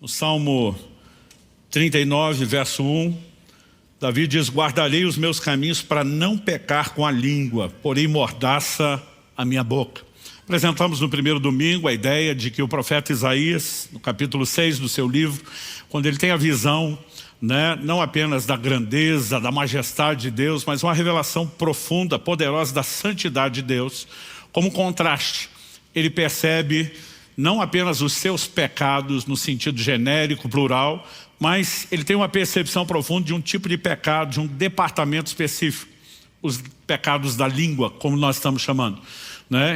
No Salmo 39, verso 1, Davi diz: guardarei os meus caminhos para não pecar com a língua, porém mordaça a minha boca. Apresentamos no primeiro domingo a ideia de que o profeta Isaías, no capítulo 6 do seu livro, quando ele tem a visão, não apenas da grandeza, da majestade de Deus, mas uma revelação profunda, poderosa da santidade de Deus, como contraste, ele percebe não apenas os seus pecados no sentido genérico, plural, mas ele tem uma percepção profunda de um tipo de pecado, de um departamento específico, os pecados da língua, como nós estamos chamando.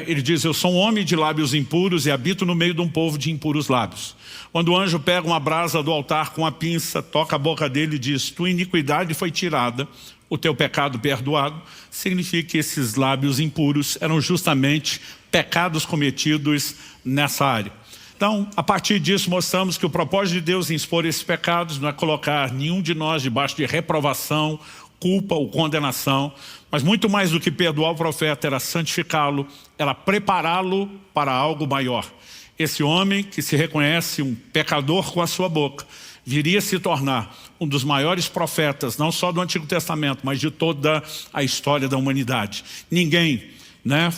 Ele diz: eu sou um homem de lábios impuros e habito no meio de um povo de impuros lábios. Quando o anjo pega uma brasa do altar com a pinça, toca a boca dele e diz: tua iniquidade foi tirada, o teu pecado perdoado, significa que esses lábios impuros eram justamente pecados cometidos nessa área. Então, a partir disso, mostramos que o propósito de Deus em expor esses pecados não é colocar nenhum de nós debaixo de reprovação, culpa ou condenação, mas muito mais do que perdoar o profeta era santificá-lo, era prepará-lo para algo maior. Esse homem que se reconhece um pecador com a sua boca, viria a se tornar um dos maiores profetas, não só do Antigo Testamento, mas de toda a história da humanidade. Ninguém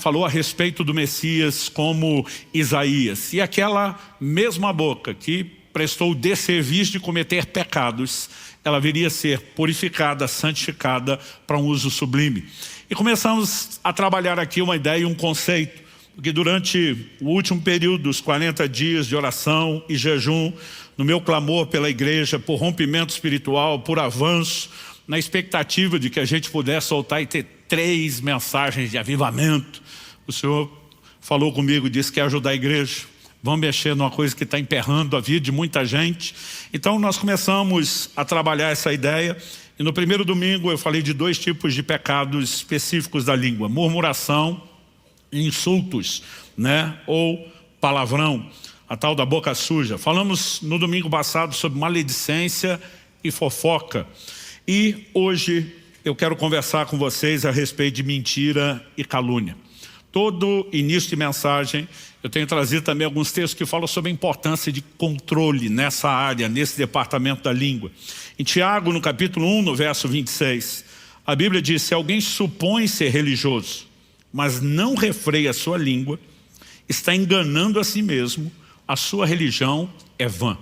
falou a respeito do Messias como Isaías. E aquela mesma boca que prestou o desserviço de cometer pecados, ela viria a ser purificada, santificada para um uso sublime. E começamos a trabalhar aqui uma ideia e um conceito, porque durante o último período, os 40 dias de oração e jejum, no meu clamor pela igreja, por rompimento espiritual, por avanço, na expectativa de que a gente pudesse soltar e ter 3 mensagens de avivamento, o Senhor falou comigo e disse que quer ajudar a igreja. Vamos mexer numa coisa que está emperrando a vida de muita gente. Então nós começamos a trabalhar essa ideia. E no primeiro domingo eu falei de 2 tipos de pecados específicos da língua: murmuração e insultos, ou palavrão, a tal da boca suja. Falamos no domingo passado sobre maledicência e fofoca. E hoje eu quero conversar com vocês a respeito de mentira e calúnia. Todo início de mensagem eu tenho trazido também alguns textos que falam sobre a importância de controle nessa área, nesse departamento da língua. Em Tiago, no capítulo 1, no verso 26, a Bíblia diz: se alguém supõe ser religioso, mas não refreia a sua língua, está enganando a si mesmo, a sua religião é vã.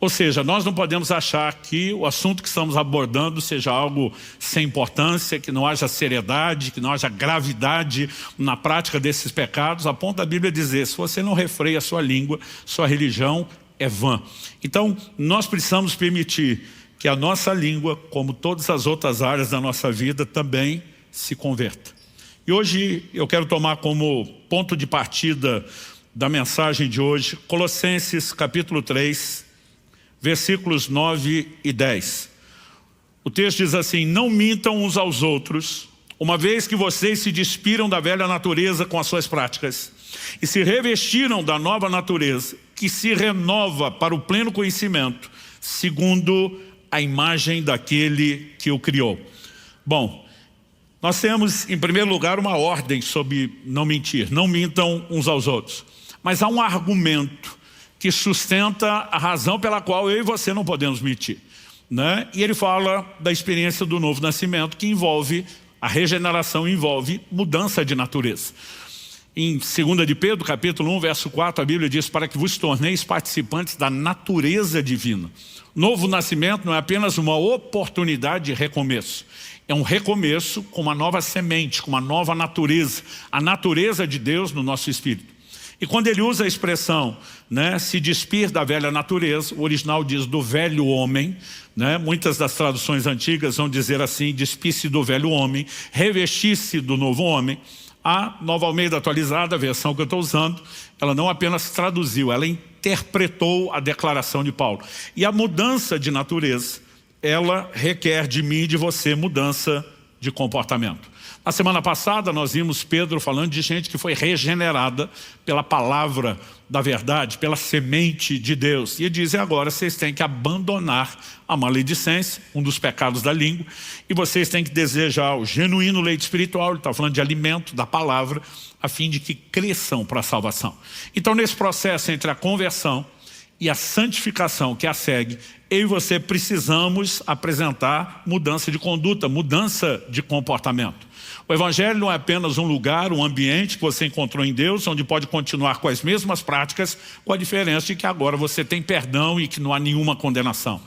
Ou seja, nós não podemos achar que o assunto que estamos abordando seja algo sem importância, que não haja seriedade, que não haja gravidade na prática desses pecados, a ponto da Bíblia dizer: se você não refreia a sua língua, sua religião é vã. Então, nós precisamos permitir que a nossa língua, como todas as outras áreas da nossa vida, também se converta. E hoje eu quero tomar como ponto de partida da mensagem de hoje, Colossenses capítulo 3, versículos 9 e 10. O texto diz assim: não mintam uns aos outros, uma vez que vocês se despiram da velha natureza com as suas práticas e se revestiram da nova natureza, que se renova para o pleno conhecimento, segundo a imagem daquele que o criou. Bom, nós temos em primeiro lugar uma ordem sobre não mentir, não mintam uns aos outros. Mas há um argumento que sustenta a razão pela qual eu e você não podemos mentir. E ele fala da experiência do novo nascimento, que envolve, a regeneração envolve mudança de natureza. Em 2 de Pedro, capítulo 1, verso 4, a Bíblia diz: para que vos torneis participantes da natureza divina. Novo nascimento não é apenas uma oportunidade de recomeço. É um recomeço com uma nova semente, com uma nova natureza. A natureza de Deus no nosso espírito. E quando ele usa a expressão, se despir da velha natureza, o original diz do velho homem, muitas das traduções antigas vão dizer assim: despir-se do velho homem, revestir-se do novo homem. A Nova Almeida Atualizada, a versão que eu estou usando, ela não apenas traduziu, ela interpretou a declaração de Paulo. E a mudança de natureza, ela requer de mim e de você mudança de comportamento. Na semana passada nós vimos Pedro falando de gente que foi regenerada pela palavra da verdade, pela semente de Deus. E ele diz: agora vocês têm que abandonar a maledicência, um dos pecados da língua, e vocês têm que desejar o genuíno leite espiritual. Ele está falando de alimento, da palavra, a fim de que cresçam para a salvação. Então, nesse processo entre a conversão e a santificação que a segue, eu e você precisamos apresentar mudança de conduta, mudança de comportamento. O Evangelho não é apenas um lugar, um ambiente que você encontrou em Deus, onde pode continuar com as mesmas práticas, com a diferença de que agora você tem perdão e que não há nenhuma condenação.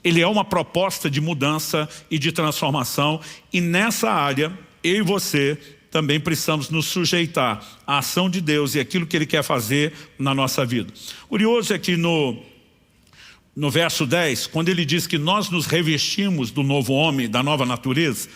Ele é uma proposta de mudança e de transformação, e nessa área, eu e você também precisamos nos sujeitar à ação de Deus e aquilo que Ele quer fazer na nossa vida. Curioso é que no verso 10, quando ele diz que nós nos revestimos do novo homem, da nova natureza,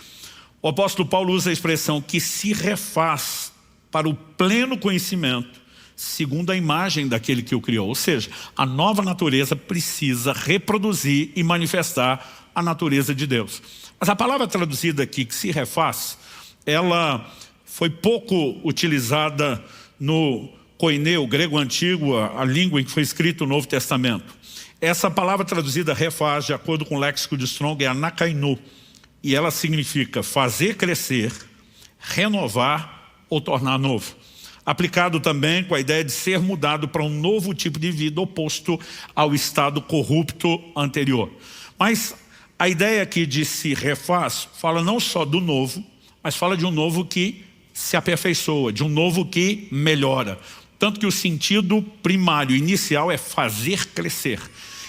o apóstolo Paulo usa a expressão que se refaz para o pleno conhecimento, segundo a imagem daquele que o criou. Ou seja, a nova natureza precisa reproduzir e manifestar a natureza de Deus. Mas a palavra traduzida aqui, que se refaz, ela foi pouco utilizada no koineu, grego antigo, a língua em que foi escrito o Novo Testamento. Essa palavra traduzida refaz, de acordo com o léxico de Strong, é anakainu. E ela significa fazer crescer, renovar ou tornar novo. Aplicado também com a ideia de ser mudado para um novo tipo de vida oposto ao estado corrupto anterior. Mas a ideia aqui de se refaz fala não só do novo, mas fala de um novo que se aperfeiçoa, de um novo que melhora. Tanto que o sentido primário, inicial, é fazer crescer.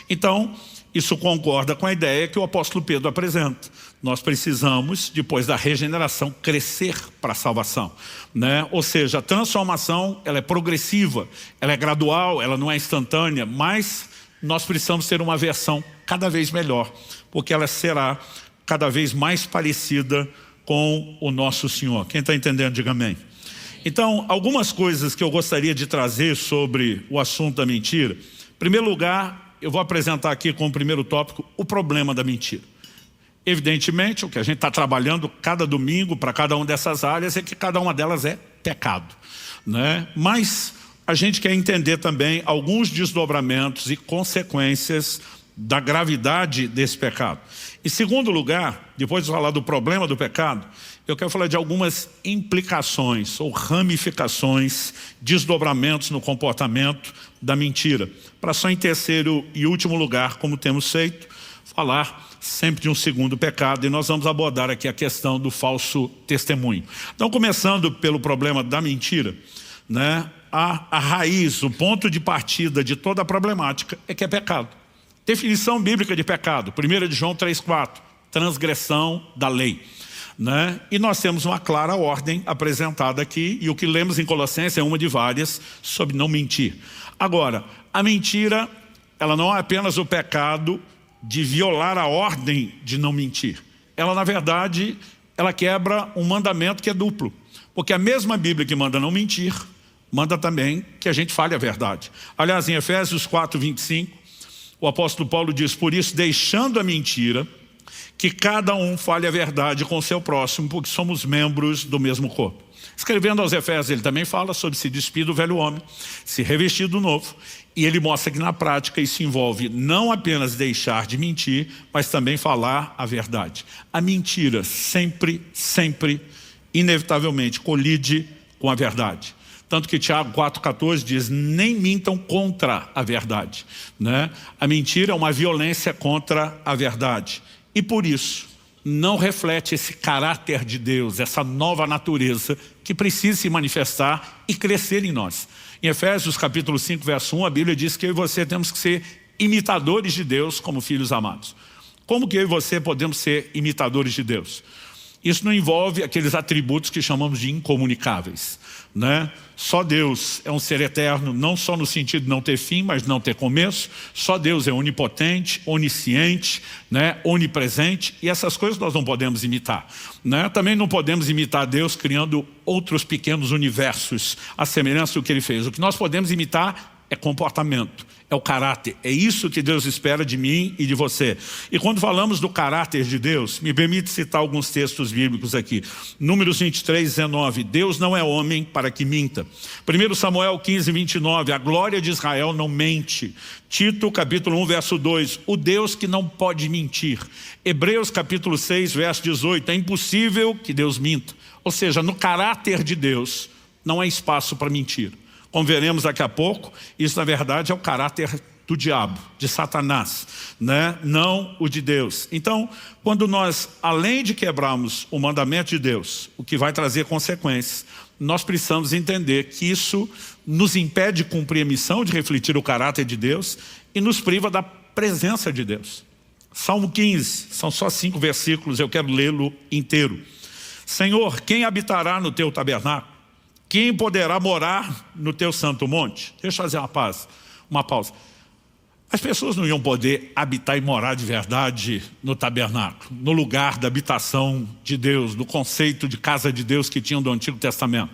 Então, isso concorda com a ideia que o apóstolo Pedro apresenta. Nós precisamos, depois da regeneração, crescer para a salvação, né? Ou seja, a transformação ela é progressiva, ela é gradual, ela não é instantânea, mas nós precisamos ter uma versão cada vez melhor, porque ela será cada vez mais parecida com o nosso Senhor. Quem está entendendo, diga amém. Então, algumas coisas que eu gostaria de trazer sobre o assunto da mentira. Em primeiro lugar, eu vou apresentar aqui como primeiro tópico o problema da mentira. Evidentemente, o que a gente está trabalhando cada domingo para cada uma dessas áreas é que cada uma delas é pecado, né? Mas a gente quer entender também alguns desdobramentos e consequências da gravidade desse pecado. Em segundo lugar, depois de falar do problema do pecado, eu quero falar de algumas implicações ou ramificações, desdobramentos no comportamento da mentira. Para só em terceiro e último lugar, como temos feito, falar sempre de um segundo pecado, e nós vamos abordar aqui a questão do falso testemunho. Então, começando pelo problema da mentira, né, a raiz, o ponto de partida de toda a problemática é que é pecado. Definição bíblica de pecado, 1 de João 3,4, transgressão da lei. Né? E nós temos uma clara ordem apresentada aqui, e o que lemos em Colossenses é uma de várias, sobre não mentir. Agora, a mentira, ela não é apenas o pecado de violar a ordem de não mentir. Ela, na verdade, ela quebra um mandamento que é duplo. Porque a mesma Bíblia que manda não mentir, manda também que a gente fale a verdade. Aliás, em Efésios 4:25, o apóstolo Paulo diz, por isso, deixando a mentira, que cada um fale a verdade com o seu próximo, porque somos membros do mesmo corpo. Escrevendo aos Efésios, ele também fala sobre se despir do velho homem, se revestir do novo, e ele mostra que na prática isso envolve não apenas deixar de mentir, mas também falar a verdade. A mentira sempre, inevitavelmente colide com a verdade. Tanto que Tiago 4,14 diz, nem mintam contra a verdade, né? A mentira é uma violência contra a verdade. E por isso, não reflete esse caráter de Deus, essa nova natureza que precisa se manifestar e crescer em nós. Em Efésios capítulo 5, verso 1, a Bíblia diz que eu e você temos que ser imitadores de Deus como filhos amados. Como que eu e você podemos ser imitadores de Deus? Isso não envolve aqueles atributos que chamamos de incomunicáveis, né? Só Deus é um ser eterno, não só no sentido de não ter fim, mas não ter começo. Só Deus é onipotente, onisciente, né? Onipresente, e essas coisas nós não podemos imitar, né? Também não podemos imitar Deus criando outros pequenos universos, à semelhança do que Ele fez. O que nós podemos imitar é comportamento, é o caráter. É isso que Deus espera de mim e de você. E quando falamos do caráter de Deus, me permite citar alguns textos bíblicos aqui. Números 23:19, Deus não é homem para que minta. 1 Samuel 15:29, a glória de Israel não mente. Tito capítulo 1, verso 2, o Deus que não pode mentir. Hebreus capítulo 6, verso 18, é impossível que Deus minta. Ou seja, no caráter de Deus não há espaço para mentir. Como veremos daqui a pouco, isso na verdade é o caráter do diabo, de Satanás, né? Não o de Deus. Então, quando nós, além de quebrarmos o mandamento de Deus, o que vai trazer consequências, nós precisamos entender que isso nos impede de cumprir a missão de refletir o caráter de Deus e nos priva da presença de Deus. Salmo 15, são só 5 versículos, eu quero lê-lo inteiro. Senhor, quem habitará no teu tabernáculo? Quem poderá morar no teu santo monte? Deixa eu fazer uma pausa. As pessoas não iam poder habitar e morar de verdade no tabernáculo, no lugar da habitação de Deus, no conceito de casa de Deus que tinham do Antigo Testamento.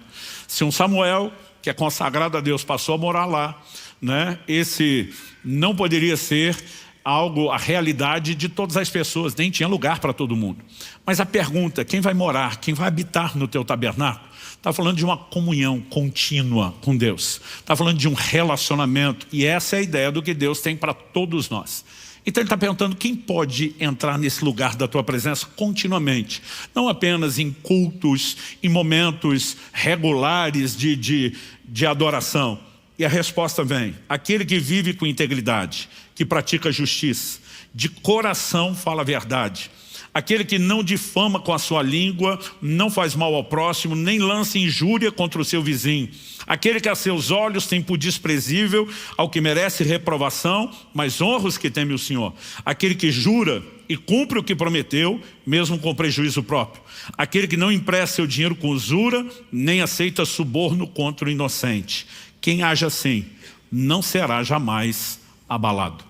Se um Samuel, que é consagrado a Deus, passou a morar lá, né, esse não poderia ser a realidade de todas as pessoas, nem tinha lugar para todo mundo. Mas a pergunta, quem vai morar, quem vai habitar no teu tabernáculo? Está falando de uma comunhão contínua com Deus. Está falando de um relacionamento. E essa é a ideia do que Deus tem para todos nós. Então ele está perguntando quem pode entrar nesse lugar da tua presença continuamente. Não apenas em cultos, em momentos regulares de adoração. E a resposta vem: aquele que vive com integridade, que pratica justiça, de coração fala a verdade. Aquele que não difama com a sua língua, não faz mal ao próximo, nem lança injúria contra o seu vizinho. Aquele que a seus olhos tem por desprezível ao que merece reprovação, mas honra os que temem o Senhor. Aquele que jura e cumpre o que prometeu, mesmo com prejuízo próprio. Aquele que não empresta seu dinheiro com usura, nem aceita suborno contra o inocente. Quem age assim não será jamais abalado.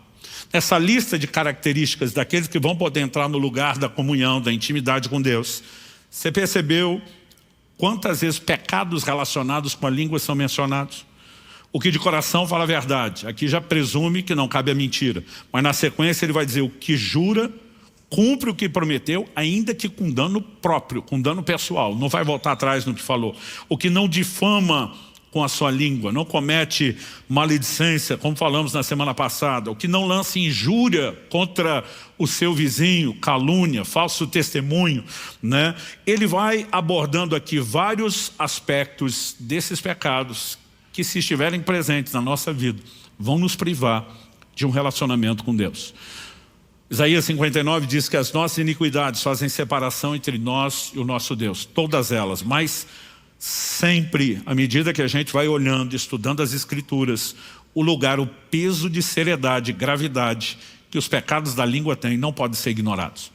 Essa lista de características daqueles que vão poder entrar no lugar da comunhão, da intimidade com Deus, você percebeu quantas vezes pecados relacionados com a língua são mencionados? O que de coração fala a verdade, aqui já presume que não cabe a mentira, mas na sequência ele vai dizer: o que jura, cumpre o que prometeu, ainda que com dano próprio, com dano pessoal, não vai voltar atrás no que falou. O que não difama com a sua língua, não comete maledicência, como falamos na semana passada, o que não lança injúria contra o seu vizinho, calúnia, falso testemunho, né? Ele vai abordando aqui vários aspectos desses pecados que, se estiverem presentes na nossa vida, vão nos privar de um relacionamento com Deus. Isaías 59 diz que as nossas iniquidades fazem separação entre nós e o nosso Deus, todas elas, mas sempre, à medida que a gente vai olhando, estudando as Escrituras, o lugar, o peso de seriedade, gravidade que os pecados da língua têm, não podem ser ignorados.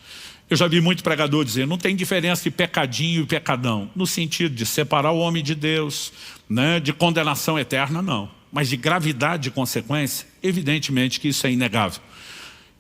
Eu já vi muito pregador dizer: não tem diferença de pecadinho e pecadão, no sentido de separar o homem de Deus, né, de condenação eterna, não. Mas de gravidade de consequência, evidentemente que isso é inegável.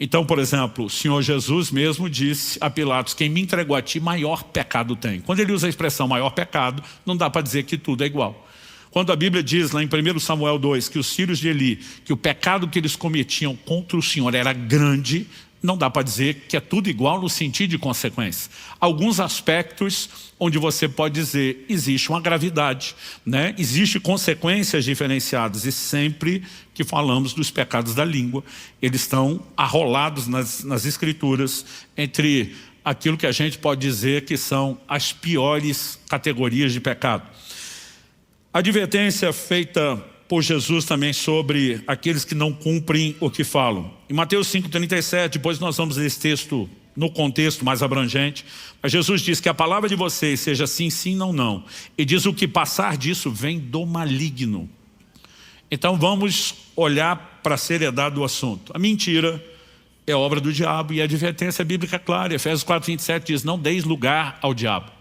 Então, por exemplo, o Senhor Jesus mesmo disse a Pilatos: quem me entregou a ti, maior pecado tem. Quando ele usa a expressão maior pecado, não dá para dizer que tudo é igual. Quando a Bíblia diz lá em 1 Samuel 2 que os filhos de Eli, que o pecado que eles cometiam contra o Senhor era grande, não dá para dizer que é tudo igual no sentido de consequência. Alguns aspectos onde você pode dizer existe uma gravidade, né? Existe consequências diferenciadas, e sempre que falamos dos pecados da língua, eles estão arrolados nas Escrituras entre aquilo que a gente pode dizer que são as piores categorias de pecado. A advertência feita por Jesus também sobre aqueles que não cumprem o que falam. Em Mateus 5,37, depois nós vamos ler esse texto no contexto mais abrangente, mas Jesus diz que a palavra de vocês seja sim, sim, não, não. E diz: o que passar disso vem do maligno. Então vamos olhar para a seriedade do assunto. A mentira é obra do diabo e a advertência bíblica é clara. Efésios 4,27 diz: não deis lugar ao diabo.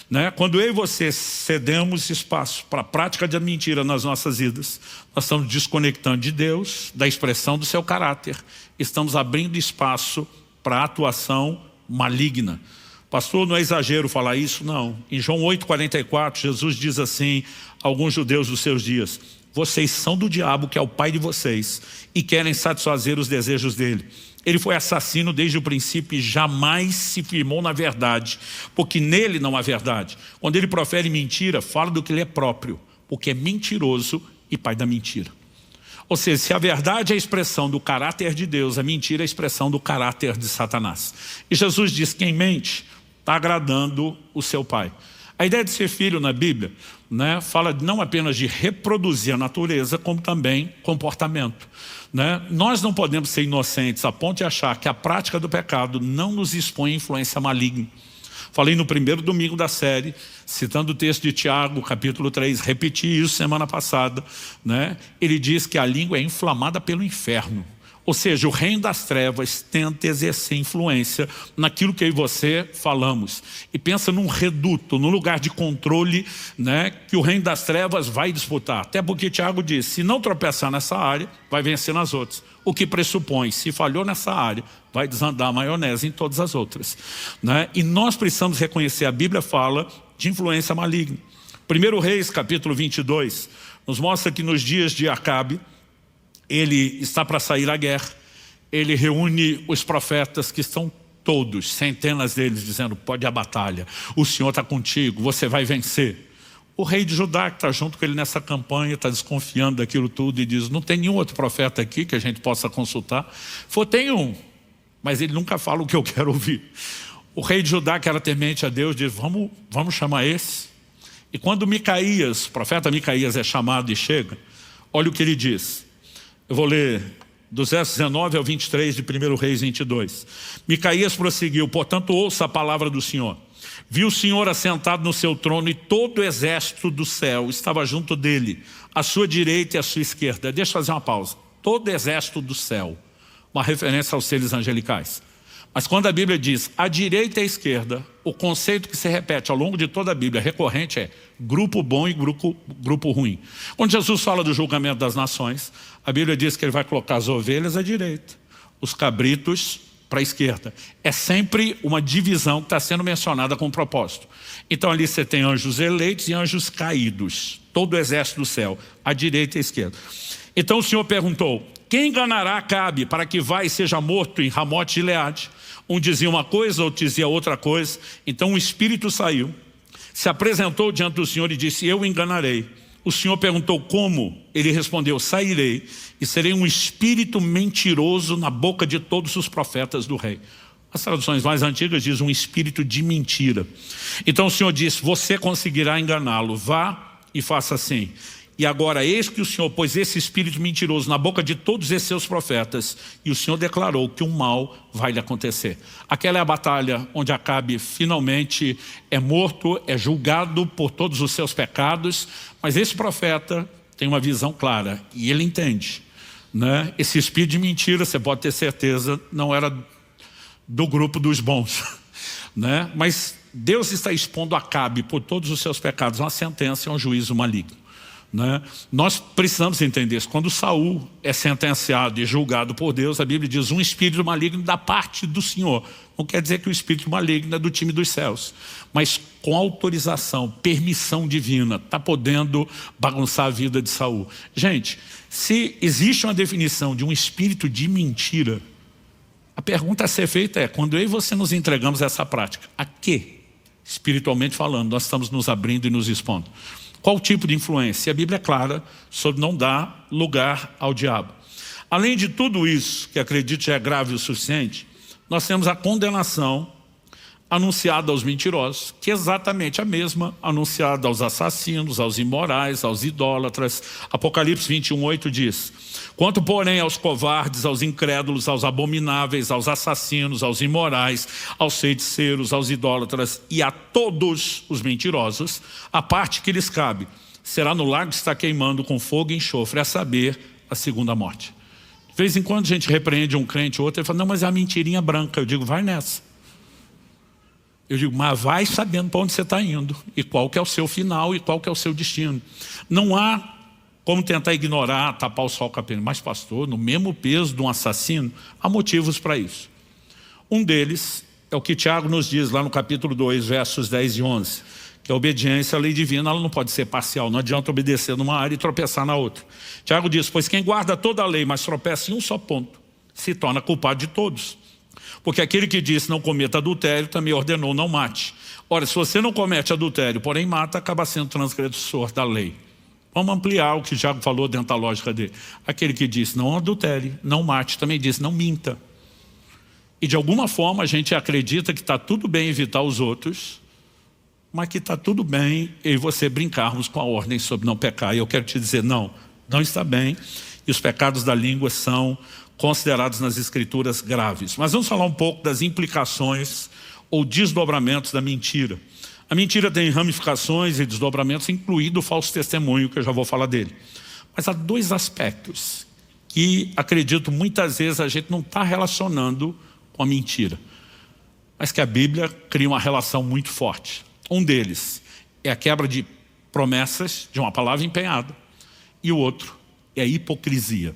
Né? Quando eu e você cedemos espaço para a prática da mentira nas nossas vidas, nós estamos desconectando de Deus, da expressão do seu caráter, estamos abrindo espaço para a atuação maligna. Pastor, não é exagero falar isso? Não. Em João 8,44, Jesus diz assim a alguns judeus dos seus dias: vocês são do diabo, que é o pai de vocês, e querem satisfazer os desejos dele. Ele foi assassino desde o princípio e jamais se firmou na verdade, porque nele não há verdade. Quando ele profere mentira, fala do que ele é próprio, porque é mentiroso e pai da mentira. Ou seja, se a verdade é a expressão do caráter de Deus, a mentira é a expressão do caráter de Satanás. E Jesus diz: quem mente está agradando o seu pai. A ideia de ser filho na Bíblia, né, fala não apenas de reproduzir a natureza, como também comportamento. Né? Nós não podemos ser inocentes a ponto de achar que a prática do pecado não nos expõe a influência maligna. Falei no primeiro domingo da série, citando o texto de Tiago, capítulo 3, repeti isso semana passada, né? Ele diz que a língua é inflamada pelo inferno. Ou seja, o reino das trevas tenta exercer influência naquilo que eu e você falamos. E pensa num reduto, num lugar de controle, né, que o reino das trevas vai disputar. Até porque Tiago diz, se não tropeçar nessa área, vai vencer nas outras. O que pressupõe, se falhou nessa área, vai desandar a maionese em todas as outras. Né? E nós precisamos reconhecer, a Bíblia fala de influência maligna. 1 Reis, capítulo 22, nos mostra que nos dias de Acabe, ele está para sair à guerra, ele reúne os profetas que estão todos, centenas deles, dizendo, pode ir à batalha, o Senhor está contigo, você vai vencer. O rei de Judá, que está junto com ele nessa campanha, está desconfiando daquilo tudo e diz, não tem nenhum outro profeta aqui que a gente possa consultar? Tem um, mas ele nunca fala o que eu quero ouvir. O rei de Judá, que era temente a Deus, diz, vamos chamar esse. E quando Micaías, o profeta Micaías é chamado e chega, olha o que ele diz. Eu vou ler dos versos 19 ao 23 de 1 Reis 22. Micaías prosseguiu, portanto ouça a palavra do Senhor. Viu o Senhor assentado no seu trono e todo o exército do céu estava junto dele, à sua direita e à sua esquerda. Deixa eu fazer uma pausa. Todo o exército do céu, uma referência aos seres angelicais. Mas quando a Bíblia diz à direita e à esquerda, o conceito que se repete ao longo de toda a Bíblia, recorrente, é grupo bom e grupo ruim. Quando Jesus fala do julgamento das nações, a Bíblia diz que ele vai colocar as ovelhas à direita, os cabritos para a esquerda. É sempre uma divisão que está sendo mencionada com propósito. Então ali você tem anjos eleitos e anjos caídos. Todo o exército do céu, à direita e à esquerda. Então o Senhor perguntou, quem enganará Acabe para que vá e seja morto em Ramote de Gileade? Um dizia uma coisa, outro dizia outra coisa. Então o espírito saiu, se apresentou diante do Senhor e disse, eu o enganarei. O Senhor perguntou como? Ele respondeu, sairei e serei um espírito mentiroso na boca de todos os profetas do rei. As traduções mais antigas dizem um espírito de mentira. Então o Senhor disse, você conseguirá enganá-lo, vá e faça assim. E agora eis que o Senhor pôs esse espírito mentiroso na boca de todos esses seus profetas, e o Senhor declarou que um mal vai lhe acontecer. Aquela é a batalha onde Acabe finalmente é morto, é julgado por todos os seus pecados, mas esse profeta tem uma visão clara, e ele entende. Né? Esse espírito de mentira, você pode ter certeza, não era do grupo dos bons. Né? Mas Deus está expondo Acabe por todos os seus pecados, uma sentença e um juízo maligno. Né? Nós precisamos entender isso. Quando Saul é sentenciado e julgado por Deus, a Bíblia diz um espírito maligno da parte do Senhor. Não quer dizer que o espírito maligno é do time dos céus, mas com autorização, permissão divina, está podendo bagunçar a vida de Saul. Gente, se existe uma definição de um espírito de mentira, a pergunta a ser feita é, quando eu e você nos entregamos a essa prática, a que, espiritualmente falando, nós estamos nos abrindo e nos expondo? Qual tipo de influência? E a Bíblia é clara sobre não dar lugar ao diabo. Além de tudo isso, que acredito já é grave o suficiente, nós temos a condenação anunciada aos mentirosos, que é exatamente a mesma anunciada aos assassinos, aos imorais, aos idólatras. Apocalipse 21:8 diz, quanto porém aos covardes, aos incrédulos, aos abomináveis, aos assassinos, aos imorais, aos feiticeiros, aos idólatras e a todos os mentirosos, a parte que lhes cabe será no lago que está queimando com fogo e enxofre, a saber, a segunda morte. De vez em quando a gente repreende um crente ou outro, ele fala, não, mas é a mentirinha branca. Eu digo, vai nessa. Eu digo, mas vai sabendo para onde você está indo, e qual que é o seu final, e qual que é o seu destino. Não há como tentar ignorar, tapar o sol com a pena. Mas pastor, no mesmo peso de um assassino, há motivos para isso. Um deles é o que Tiago nos diz lá no capítulo 2, versos 10 e 11, que a obediência à lei divina ela não pode ser parcial, não adianta obedecer numa área e tropeçar na outra. Tiago diz, pois quem guarda toda a lei, mas tropeça em um só ponto, se torna culpado de todos. Porque aquele que disse não cometa adultério também ordenou não mate. Ora, se você não comete adultério, porém mata, acaba sendo transgressor da lei. Vamos ampliar o que Tiago falou dentro da lógica dele. Aquele que disse não adultere, não mate, também disse não minta. E de alguma forma a gente acredita que está tudo bem evitar os outros, mas que está tudo bem eu e você brincarmos com a ordem sobre não pecar. E eu quero te dizer, não está bem. E os pecados da língua são considerados nas Escrituras graves. Mas vamos falar um pouco das implicações ou desdobramentos da mentira. A mentira tem ramificações e desdobramentos, incluído o falso testemunho, que eu já vou falar dele. Mas há dois aspectos que, acredito, muitas vezes a gente não está relacionando com a mentira, mas que a Bíblia cria uma relação muito forte. Um deles é a quebra de promessas de uma palavra empenhada, e o outro é a hipocrisia.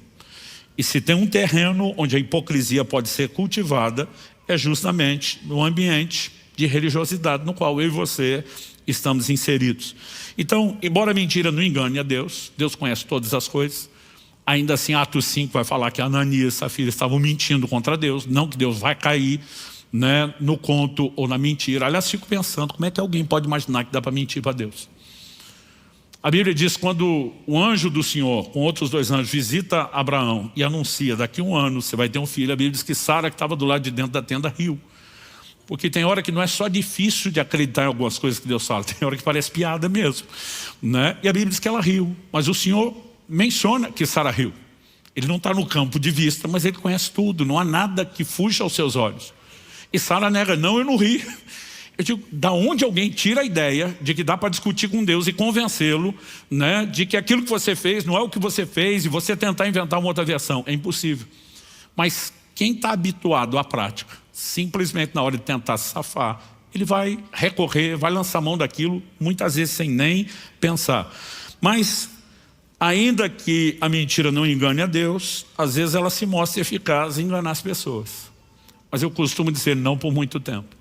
E se tem um terreno onde a hipocrisia pode ser cultivada, é justamente no ambiente de religiosidade no qual eu e você estamos inseridos. Então, embora a mentira não engane a Deus, Deus conhece todas as coisas, ainda assim Atos 5 vai falar que Ananias e Safira estavam mentindo contra Deus, não que Deus vai cair, né, no conto ou na mentira. Aliás, fico pensando, como é que alguém pode imaginar que dá para mentir para Deus? A Bíblia diz que quando o anjo do Senhor, com outros dois anjos, visita Abraão e anuncia, daqui a 1 ano você vai ter um filho, a Bíblia diz que Sara, que estava do lado de dentro da tenda, riu. Porque tem hora que não é só difícil de acreditar em algumas coisas que Deus fala, tem hora que parece piada mesmo, né? E a Bíblia diz que ela riu, mas o Senhor menciona que Sara riu. Ele não está no campo de vista, mas ele conhece tudo, não há nada que fuja aos seus olhos. E Sara nega, não, eu não ri. Eu digo, da onde alguém tira a ideia de que dá para discutir com Deus e convencê-lo, né, de que aquilo que você fez não é o que você fez e você tentar inventar uma outra versão? É impossível. Mas quem está habituado à prática, simplesmente na hora de tentar se safar, ele vai recorrer, vai lançar mão daquilo, muitas vezes sem nem pensar. Mas, ainda que a mentira não engane a Deus, às vezes ela se mostra eficaz em enganar as pessoas. Mas eu costumo dizer não por muito tempo.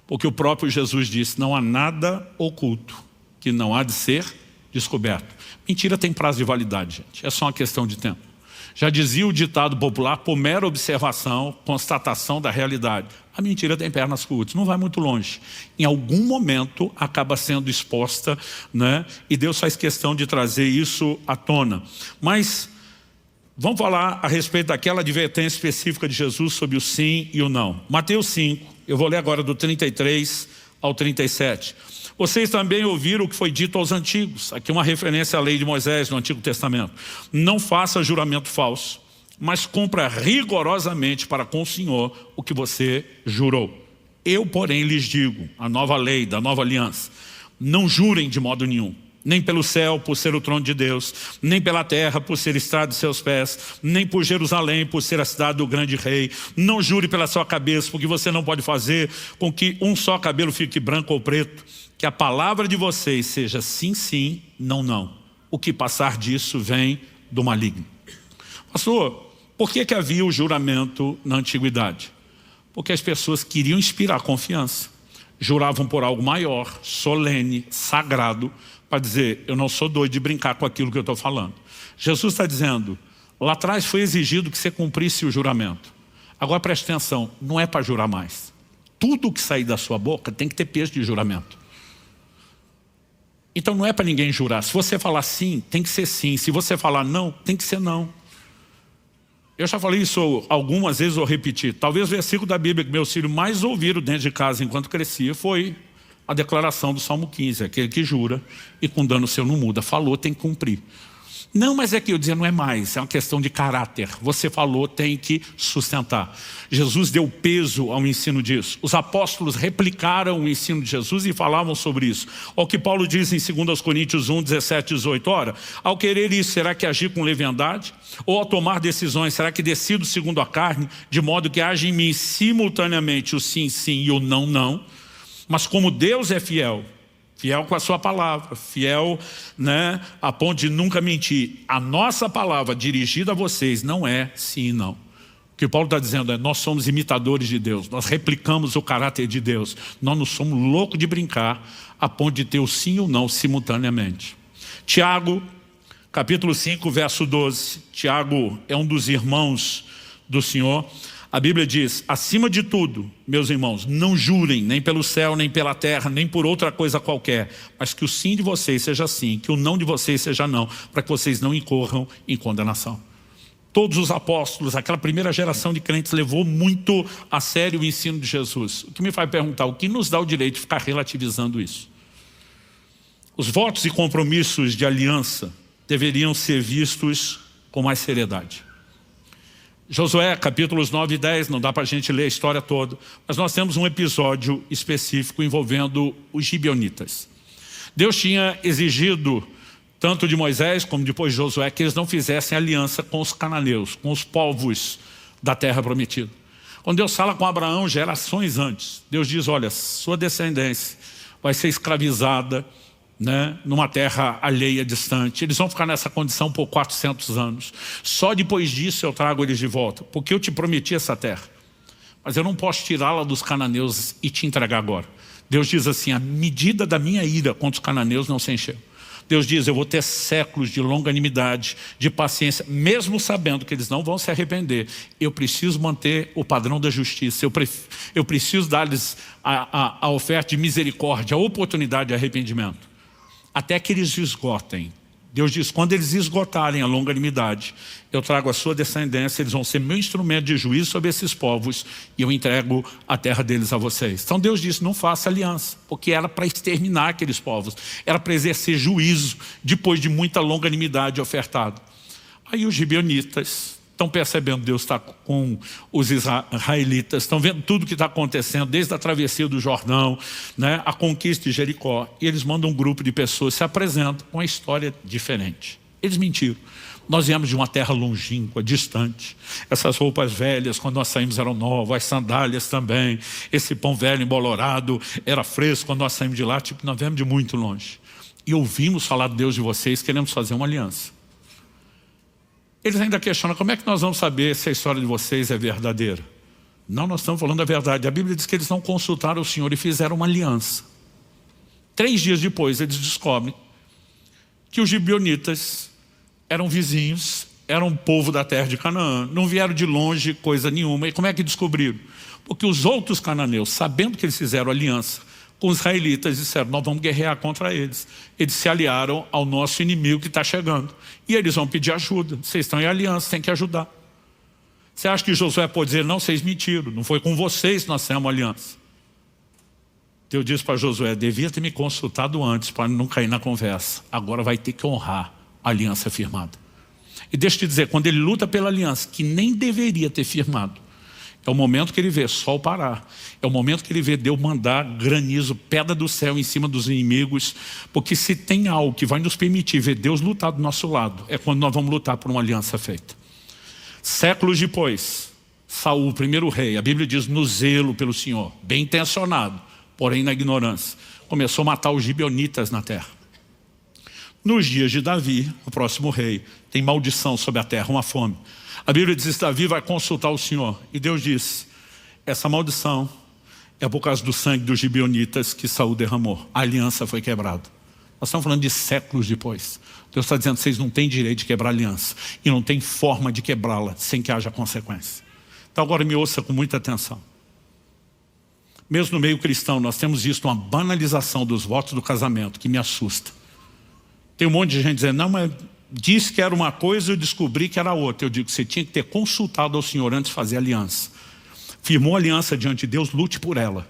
Porque o próprio Jesus disse, não há nada oculto que não há de ser descoberto. Mentira tem prazo de validade, gente. É só uma questão de tempo. Já dizia o ditado popular, por mera observação, constatação da realidade. A mentira tem pernas curtas, não vai muito longe. Em algum momento acaba sendo exposta, né? E Deus faz questão de trazer isso à tona. Mas vamos falar a respeito daquela advertência específica de Jesus sobre o sim e o não. Mateus 5, eu vou ler agora do 33 ao 37. Vocês também ouviram o que foi dito aos antigos. Aqui uma referência à lei de Moisés no Antigo Testamento. Não faça juramento falso, mas cumpra rigorosamente para com o Senhor o que você jurou. Eu, porém, lhes digo, a nova lei da nova aliança, não jurem de modo nenhum. Nem pelo céu, por ser o trono de Deus, nem pela terra, por ser estrado de seus pés, nem por Jerusalém, por ser a cidade do grande rei. Não jure pela sua cabeça, porque você não pode fazer com que um só cabelo fique branco ou preto. Que a palavra de vocês seja sim, sim, não, não. O que passar disso vem do maligno. Pastor, por que havia o juramento na antiguidade? Porque as pessoas queriam inspirar confiança. Juravam por algo maior, solene, sagrado, para dizer, eu não sou doido de brincar com aquilo que eu estou falando. Jesus está dizendo, lá atrás foi exigido que você cumprisse o juramento. Agora preste atenção, não é para jurar mais. Tudo que sair da sua boca tem que ter peso de juramento. Então não é para ninguém jurar. Se você falar sim, tem que ser sim. Se você falar não, tem que ser não. Eu já falei isso algumas vezes, vou repetir. Talvez o versículo da Bíblia que meus filhos mais ouviram dentro de casa enquanto crescia foi a declaração do Salmo 15, aquele que jura e com dano seu não muda. Falou, tem que cumprir. Não, mas é que eu dizia, não é mais, é uma questão de caráter. Você falou, tem que sustentar. Jesus deu peso ao ensino disso. Os apóstolos replicaram o ensino de Jesus e falavam sobre isso. O que Paulo diz em 2 Coríntios 1, 17 e 18. Ora, ao querer isso, será que agir com leviandade? Ou ao tomar decisões, será que decido segundo a carne? De modo que age em mim simultaneamente o sim, sim e o não, não. Mas como Deus é fiel, fiel com a sua palavra, fiel, né, a ponto de nunca mentir. A nossa palavra dirigida a vocês não é sim e não. O que o Paulo está dizendo é, nós somos imitadores de Deus, nós replicamos o caráter de Deus. Nós não somos loucos de brincar a ponto de ter o sim e o não simultaneamente. Tiago, capítulo 5, verso 12. Tiago é um dos irmãos do Senhor. A Bíblia diz, acima de tudo, meus irmãos, não jurem nem pelo céu, nem pela terra, nem por outra coisa qualquer, mas que o sim de vocês seja sim, que o não de vocês seja não, para que vocês não incorram em condenação. todos os apóstolos, aquela primeira geração de crentes levou muito a sério o ensino de Jesus. O que me faz perguntar, o que nos dá o direito de ficar relativizando isso? Os votos e compromissos de aliança deveriam ser vistos com mais seriedade. Josué, capítulos 9 e 10, não dá para a gente ler a história toda, mas nós temos um episódio específico envolvendo os gibeonitas. Deus tinha exigido, tanto de Moisés como depois de Josué, que eles não fizessem aliança com os cananeus, com os povos da terra prometida. Quando Deus fala com Abraão gerações antes, Deus diz, olha, sua descendência vai ser escravizada, numa terra alheia, distante. Eles vão ficar nessa condição por 400 anos. Só depois disso eu trago eles de volta, porque eu te prometi essa terra. Mas eu não posso tirá-la dos cananeus e te entregar agora. Deus diz assim, a medida da minha ira contra os cananeus não se encheu. Deus diz, eu vou ter séculos de longanimidade, de paciência, mesmo sabendo que eles não vão se arrepender. Eu preciso manter o padrão da justiça. Eu preciso dar-lhes a oferta de misericórdia, a oportunidade de arrependimento. Até que eles esgotem. Deus diz, quando eles esgotarem a longanimidade, eu trago a sua descendência, eles vão ser meu instrumento de juízo sobre esses povos e eu entrego a terra deles a vocês. Então Deus disse, não faça aliança, porque era para exterminar aqueles povos, era para exercer juízo depois de muita longanimidade ofertada. Aí os gibeonitas estão percebendo, Deus está com os israelitas, estão vendo tudo o que está acontecendo, desde a travessia do Jordão, a conquista de Jericó, e eles mandam um grupo de pessoas, se apresentam com uma história diferente. Eles mentiram. Nós viemos de uma terra longínqua, distante. Essas roupas velhas, quando nós saímos, eram novas, as sandálias também. Esse pão velho embolorado era fresco quando nós saímos de lá, nós viemos de muito longe. E ouvimos falar de Deus de vocês, queremos fazer uma aliança. Eles ainda questionam, como é que nós vamos saber se a história de vocês é verdadeira? Não, nós estamos falando a verdade. A Bíblia diz que eles não consultaram o Senhor e fizeram uma aliança. 3 dias depois, eles descobrem que os gibeonitas eram vizinhos, eram um povo da terra de Canaã, não vieram de longe coisa nenhuma. E como é que descobriram? Porque os outros cananeus, sabendo que eles fizeram aliança com os israelitas, disseram, nós vamos guerrear contra eles. Eles se aliaram ao nosso inimigo que está chegando. E eles vão pedir ajuda. Vocês estão em aliança, tem que ajudar. Você acha que Josué pode dizer, não, vocês mentiram, não foi com vocês que nós fizemos aliança. Deus disse para Josué, devia ter me consultado antes para não cair na conversa. Agora vai ter que honrar a aliança firmada. E deixa eu te dizer, quando ele luta pela aliança, que nem deveria ter firmado, é o momento que ele vê sol parar. É o momento que ele vê Deus mandar granizo, pedra do céu em cima dos inimigos. Porque se tem algo que vai nos permitir ver Deus lutar do nosso lado, é quando nós vamos lutar por uma aliança feita. Séculos depois, Saul, o primeiro rei, a Bíblia diz no zelo pelo Senhor, bem intencionado, porém na ignorância, começou a matar os gibeonitas na terra. Nos dias de Davi, o próximo rei, tem maldição sobre a terra, uma fome. A Bíblia diz que Davi vai consultar o Senhor. E Deus diz, essa maldição é por causa do sangue dos gibeonitas que Saul derramou. A aliança foi quebrada. Nós estamos falando de séculos depois. Deus está dizendo, vocês não têm direito de quebrar a aliança. E não tem forma de quebrá-la sem que haja consequência. Então agora me ouça com muita atenção. Mesmo no meio cristão, nós temos visto uma banalização dos votos do casamento que me assusta. Tem um monte de gente dizendo, não, mas disse que era uma coisa e eu descobri que era outra. Eu digo que você tinha que ter consultado ao Senhor antes de fazer aliança. Firmou aliança diante de Deus, lute por ela.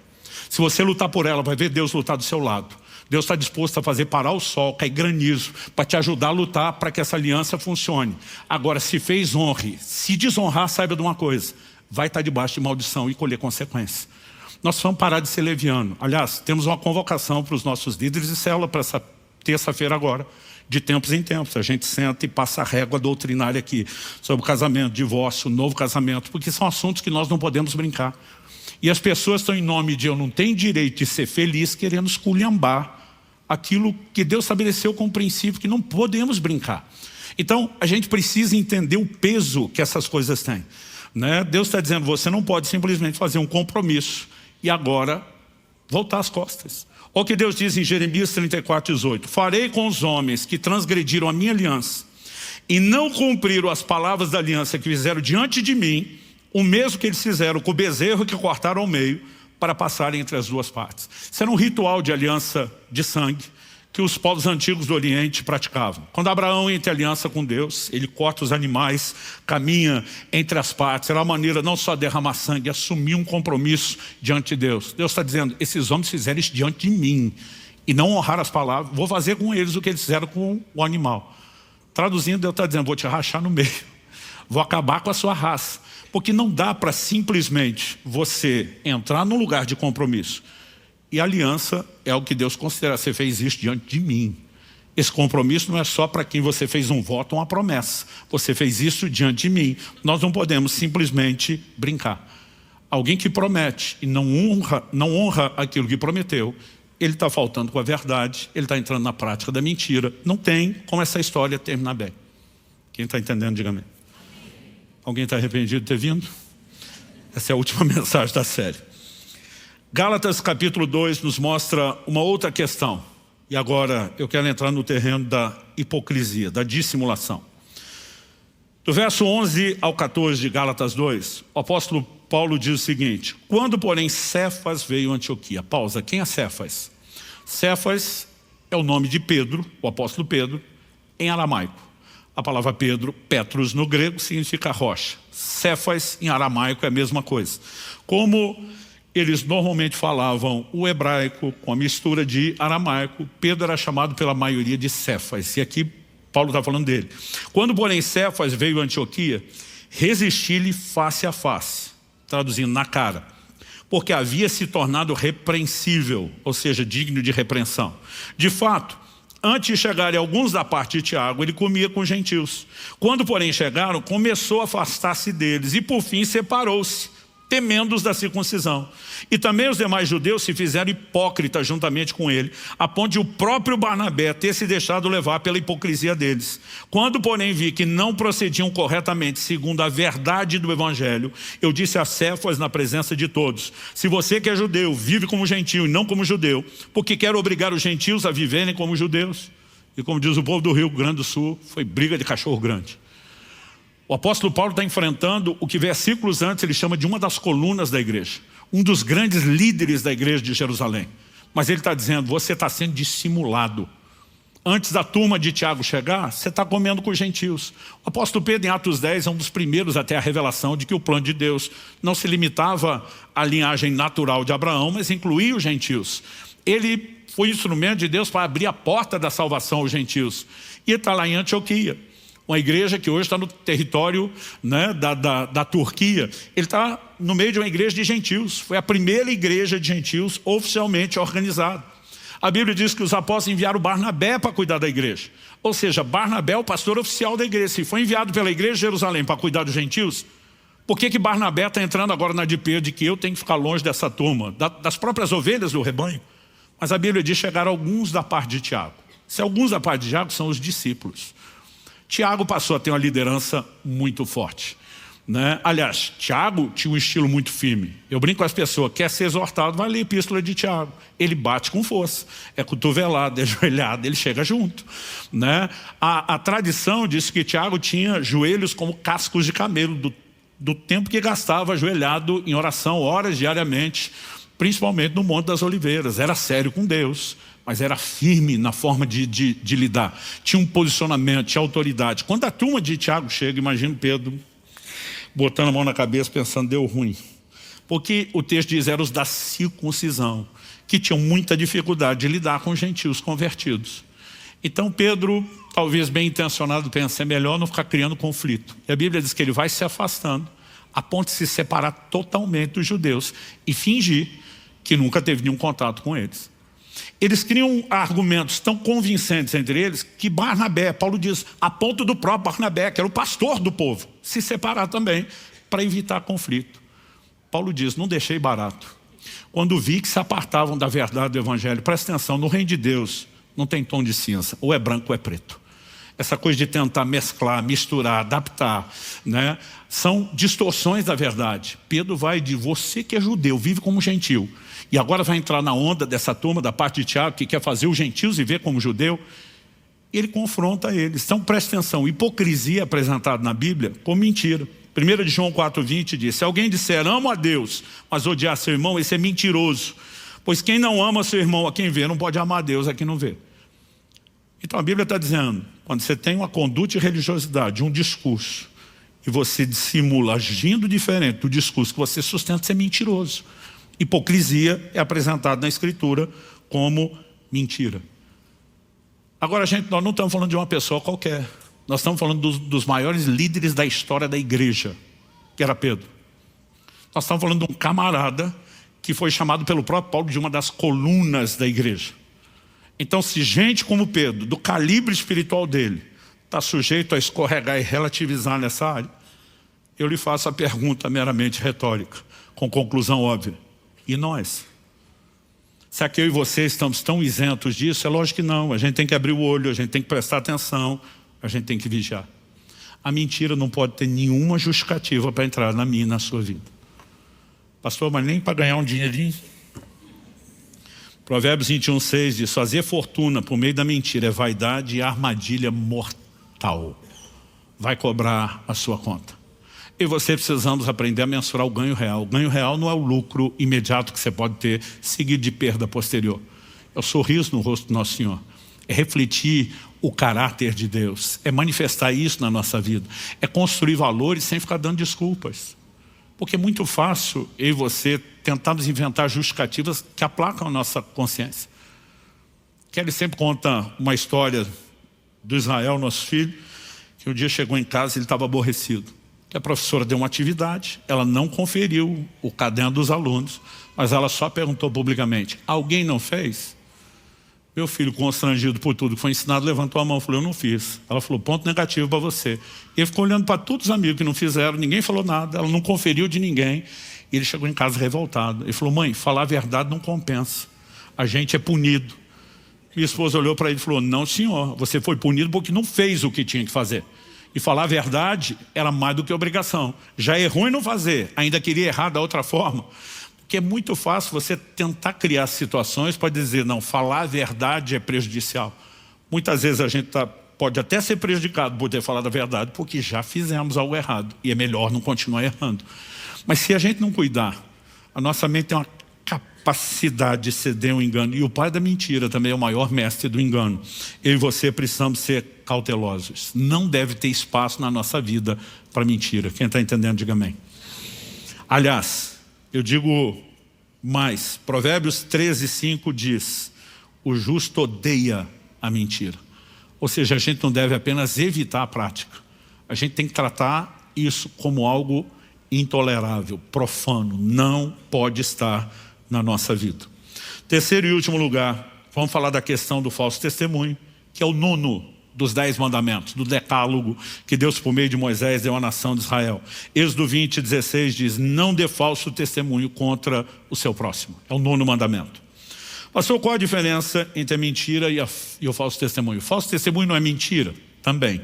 Se você lutar por ela, vai ver Deus lutar do seu lado. Deus está disposto a fazer parar o sol, cair granizo, para te ajudar a lutar para que essa aliança funcione. Agora, se fez, honre. Se desonrar, saiba de uma coisa. Vai estar debaixo de maldição e colher consequências. Nós vamos parar de ser leviano. Aliás, temos uma convocação para os nossos líderes de célula para essa terça-feira agora. De tempos em tempos, a gente senta e passa a régua doutrinária aqui sobre o casamento, divórcio, novo casamento, porque são assuntos que nós não podemos brincar. E as pessoas estão em nome de eu não tenho direito de ser feliz, querendo esculhambar aquilo que Deus estabeleceu como princípio, que não podemos brincar. Então, a gente precisa entender o peso que essas coisas têm. Deus está dizendo, você não pode simplesmente fazer um compromisso e agora voltar as costas. Olha o que Deus diz em Jeremias 34:18. Farei com os homens que transgrediram a minha aliança e não cumpriram as palavras da aliança que fizeram diante de mim, o mesmo que eles fizeram com o bezerro que cortaram ao meio para passarem entre as duas partes. Isso era um ritual de aliança de sangue que os povos antigos do Oriente praticavam. Quando Abraão entra em aliança com Deus, ele corta os animais, caminha entre as partes. Era uma maneira não só de derramar sangue, assumir um compromisso diante de Deus. Deus está dizendo, esses homens fizeram isso diante de mim e não honraram as palavras, vou fazer com eles o que eles fizeram com o animal. Traduzindo, Deus está dizendo, vou te rachar no meio, vou acabar com a sua raça. Porque não dá para simplesmente você entrar num lugar de compromisso. E aliança é o que Deus considera. Você fez isso diante de mim. Esse compromisso não é só para quem você fez um voto ou uma promessa. Você fez isso diante de mim. Nós não podemos simplesmente brincar. Alguém que promete e não honra aquilo que prometeu, ele está faltando com a verdade, ele está entrando na prática da mentira. Não tem como essa história terminar bem. Quem está entendendo, diga amém. Alguém está arrependido de ter vindo? Essa é a última mensagem da série. Gálatas capítulo 2 nos mostra uma outra questão. E agora eu quero entrar no terreno da hipocrisia, da dissimulação. Do verso 11 ao 14 de Gálatas 2, o apóstolo Paulo diz o seguinte: quando, porém, Cefas veio a Antioquia. Pausa, quem é Cefas? Cefas é o nome de Pedro, o apóstolo Pedro, em aramaico. A palavra Pedro, Petros no grego, significa rocha. Cefas em aramaico é a mesma coisa. Como eles normalmente falavam o hebraico com a mistura de aramaico, Pedro era chamado pela maioria de Cefas. E aqui Paulo está falando dele. Quando, porém, Cefas veio a Antioquia, resisti-lhe face a face, traduzindo, na cara, porque havia se tornado repreensível, ou seja, digno de repreensão. De fato, antes de chegarem alguns da parte de Tiago, ele comia com gentios. Quando, porém, chegaram, começou a afastar-se deles e, por fim, separou-se, temendo-os da circuncisão. E também os demais judeus se fizeram hipócritas juntamente com ele, a ponto de o próprio Barnabé ter se deixado levar pela hipocrisia deles. Quando, porém, vi que não procediam corretamente segundo a verdade do evangelho, eu disse a Cefas na presença de todos: se você que é judeu vive como gentio e não como judeu, porque quer obrigar os gentios a viverem como judeus? E como diz o povo do Rio Grande do Sul, foi briga de cachorro grande. O apóstolo Paulo está enfrentando o que versículos antes ele chama de uma das colunas da igreja, um dos grandes líderes da igreja de Jerusalém. Mas ele está dizendo, você está sendo dissimulado. Antes da turma de Tiago chegar, você está comendo com os gentios. O apóstolo Pedro, em Atos 10, é um dos primeiros até a revelação de que o plano de Deus não se limitava à linhagem natural de Abraão, mas incluía os gentios. Ele foi instrumento de Deus para abrir a porta da salvação aos gentios. E está lá em Antioquia. Uma igreja que hoje está no território, né, da Turquia. Ele está no meio de uma igreja de gentios. Foi a primeira igreja de gentios oficialmente organizada. A Bíblia diz que os apóstolos enviaram Barnabé para cuidar da igreja. Ou seja, Barnabé é o pastor oficial da igreja. Se foi enviado pela igreja de Jerusalém para cuidar dos gentios, por que Barnabé está entrando agora na de Pedro de que eu tenho que ficar longe dessa turma, das próprias ovelhas do rebanho? Mas a Bíblia diz que chegaram alguns da parte de Tiago. Se alguns da parte de Tiago são os discípulos. Tiago passou a ter uma liderança muito forte, né? Aliás, Tiago tinha um estilo muito firme. Eu brinco com as pessoas, quer ser exortado, vai ler a epístola de Tiago. Ele bate com força, é cotovelado, é ajoelhado, ele chega junto, né? A tradição diz que Tiago tinha joelhos como cascos de camelo, do tempo que gastava ajoelhado em oração, horas diariamente, principalmente no Monte das Oliveiras. Era sério com Deus, mas era firme na forma de lidar. Tinha um posicionamento, tinha autoridade. Quando a turma de Tiago chega, imagina Pedro botando a mão na cabeça pensando, deu ruim. Porque o texto diz, eram os da circuncisão, que tinham muita dificuldade de lidar com os gentios convertidos. Então Pedro, talvez bem intencionado, pensa, é melhor não ficar criando conflito. E a Bíblia diz que ele vai se afastando, a ponto de se separar totalmente dos judeus e fingir que nunca teve nenhum contato com eles. Eles criam argumentos tão convincentes entre eles que Barnabé, Paulo diz, a ponto do próprio Barnabé, que era o pastor do povo, se separar também para evitar conflito. Paulo diz, não deixei barato. Quando vi que se apartavam da verdade do evangelho, presta atenção, no reino de Deus não tem tom de cinza, ou é branco ou é preto. Essa coisa de tentar mesclar, misturar, adaptar, né? São distorções da verdade. Pedro vai de você que é judeu, vive como gentil. E agora vai entrar na onda dessa turma da parte de Tiago que quer fazer os gentios viver como judeu. Ele confronta eles. Então presta atenção, hipocrisia apresentada na Bíblia como mentira. 1 de João 4,20 diz, se alguém disser amo a Deus, mas odiar seu irmão, esse é mentiroso. Pois quem não ama seu irmão a quem vê, não pode amar a Deus a quem não vê. Então a Bíblia está dizendo, quando você tem uma conduta de religiosidade, um discurso, e você dissimula agindo diferente do discurso que você sustenta, você é mentiroso. Hipocrisia é apresentada na Escritura como mentira. Agora, gente, nós não estamos falando de uma pessoa qualquer. Nós estamos falando dos maiores líderes da história da igreja, que era Pedro. Nós estamos falando de um camarada que foi chamado pelo próprio Paulo de uma das colunas da igreja. Então, se gente como Pedro, do calibre espiritual dele, está sujeito a escorregar e relativizar nessa área, eu lhe faço a pergunta meramente retórica, com conclusão óbvia. E nós? Será que eu e você estamos tão isentos disso? É lógico que não. A gente tem que abrir o olho, a gente tem que prestar atenção, a gente tem que vigiar. A mentira não pode ter nenhuma justificativa para entrar na minha e na sua vida. Pastor, mas nem para ganhar um dinheirinho? Provérbios 21:6 diz, fazer fortuna por meio da mentira é vaidade e armadilha mortal. Vai cobrar a sua conta. Eu e você precisamos aprender a mensurar o ganho real. O ganho real não é o lucro imediato que você pode ter, seguido de perda posterior. É o sorriso no rosto do Nosso Senhor. É refletir o caráter de Deus. É manifestar isso na nossa vida. É construir valores sem ficar dando desculpas. Porque é muito fácil eu e você tentarmos inventar justificativas que aplacam a nossa consciência. Kelly sempre conta uma história do Israel, nosso filho, que um dia chegou em casa e ele estava aborrecido. Que a professora deu uma atividade, ela não conferiu o caderno dos alunos, mas ela só perguntou publicamente, alguém não fez? Meu filho, constrangido por tudo que foi ensinado, levantou a mão e falou, eu não fiz. Ela falou, ponto negativo para você. E ele ficou olhando para todos os amigos que não fizeram, ninguém falou nada, ela não conferiu de ninguém. E ele chegou em casa revoltado. Ele falou, mãe, falar a verdade não compensa. A gente é punido. Minha esposa olhou para ele e falou, não senhor, você foi punido porque não fez o que tinha que fazer. E falar a verdade era mais do que obrigação. Já é ruim não fazer, ainda queria errar da outra forma. Porque é muito fácil você tentar criar situações para dizer, não, falar a verdade é prejudicial. Muitas vezes a gente pode até ser prejudicado por ter falado a verdade, porque já fizemos algo errado. E é melhor não continuar errando. Mas se a gente não cuidar, a nossa mente tem uma capacidade de ceder um engano. E o pai da mentira também é o maior mestre do engano. Eu e você precisamos ser cautelosos. Não deve ter espaço na nossa vida para mentira. Quem está entendendo, diga amém. Aliás, eu digo mais. Provérbios 13:5 diz, o justo odeia a mentira. Ou seja, a gente não deve apenas evitar a prática. A gente tem que tratar isso como algo intolerável, profano. Não pode estar na nossa vida. Terceiro e último lugar, vamos falar da questão do falso testemunho, que é o nono dos 10 mandamentos, do decálogo que Deus por meio de Moisés deu à nação de Israel. Êxodo 20:16 diz, não dê falso testemunho contra o seu próximo. É o nono mandamento. Pastor, qual a diferença entre a mentira e o falso testemunho? O falso testemunho não é mentira? Também.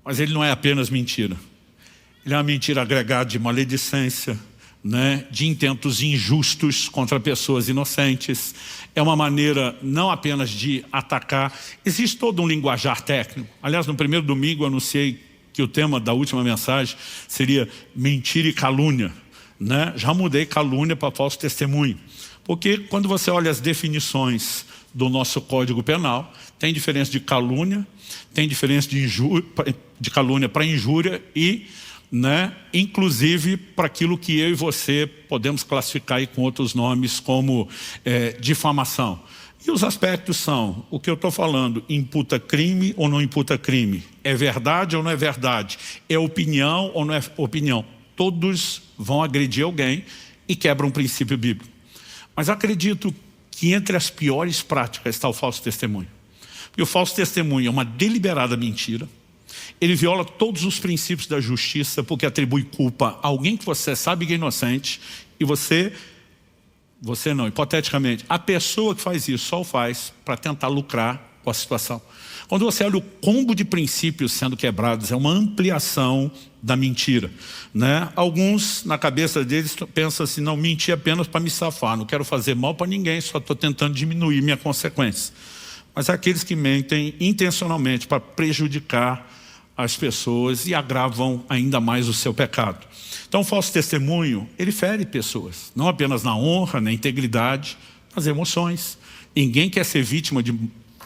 Mas ele não é apenas mentira. Ele é uma mentira agregada de maledicência, né, de intentos injustos contra pessoas inocentes. É uma maneira não apenas de atacar. Existe todo um linguajar técnico. Aliás, no primeiro domingo eu anunciei que o tema da última mensagem seria mentira e calúnia, né? Já mudei calúnia para falso testemunho. Porque quando você olha as definições do nosso Código Penal, tem diferença de calúnia, tem diferença de calúnia para injúria e, né, inclusive para aquilo que eu e você podemos classificar aí com outros nomes como difamação. E os aspectos são, o que eu estou falando, imputa crime ou não imputa crime? É verdade ou não é verdade? É opinião ou não é opinião? Todos vão agredir alguém e quebram um princípio bíblico. Mas acredito que entre as piores práticas está o falso testemunho. Porque o falso testemunho é uma deliberada mentira. Ele viola todos os princípios da justiça porque atribui culpa a alguém que você sabe que é inocente e você não, hipoteticamente, a pessoa que faz isso só o faz para tentar lucrar com a situação. Quando você olha o combo de princípios sendo quebrados, é uma ampliação da mentira, né? Alguns, na cabeça deles, pensam assim, não, mentir apenas para me safar, não quero fazer mal para ninguém, só estou tentando diminuir minha consequência. Mas aqueles que mentem intencionalmente para prejudicar as pessoas e agravam ainda mais o seu pecado. Então o falso testemunho, ele fere pessoas, não apenas na honra, na integridade, nas emoções. Ninguém quer ser vítima de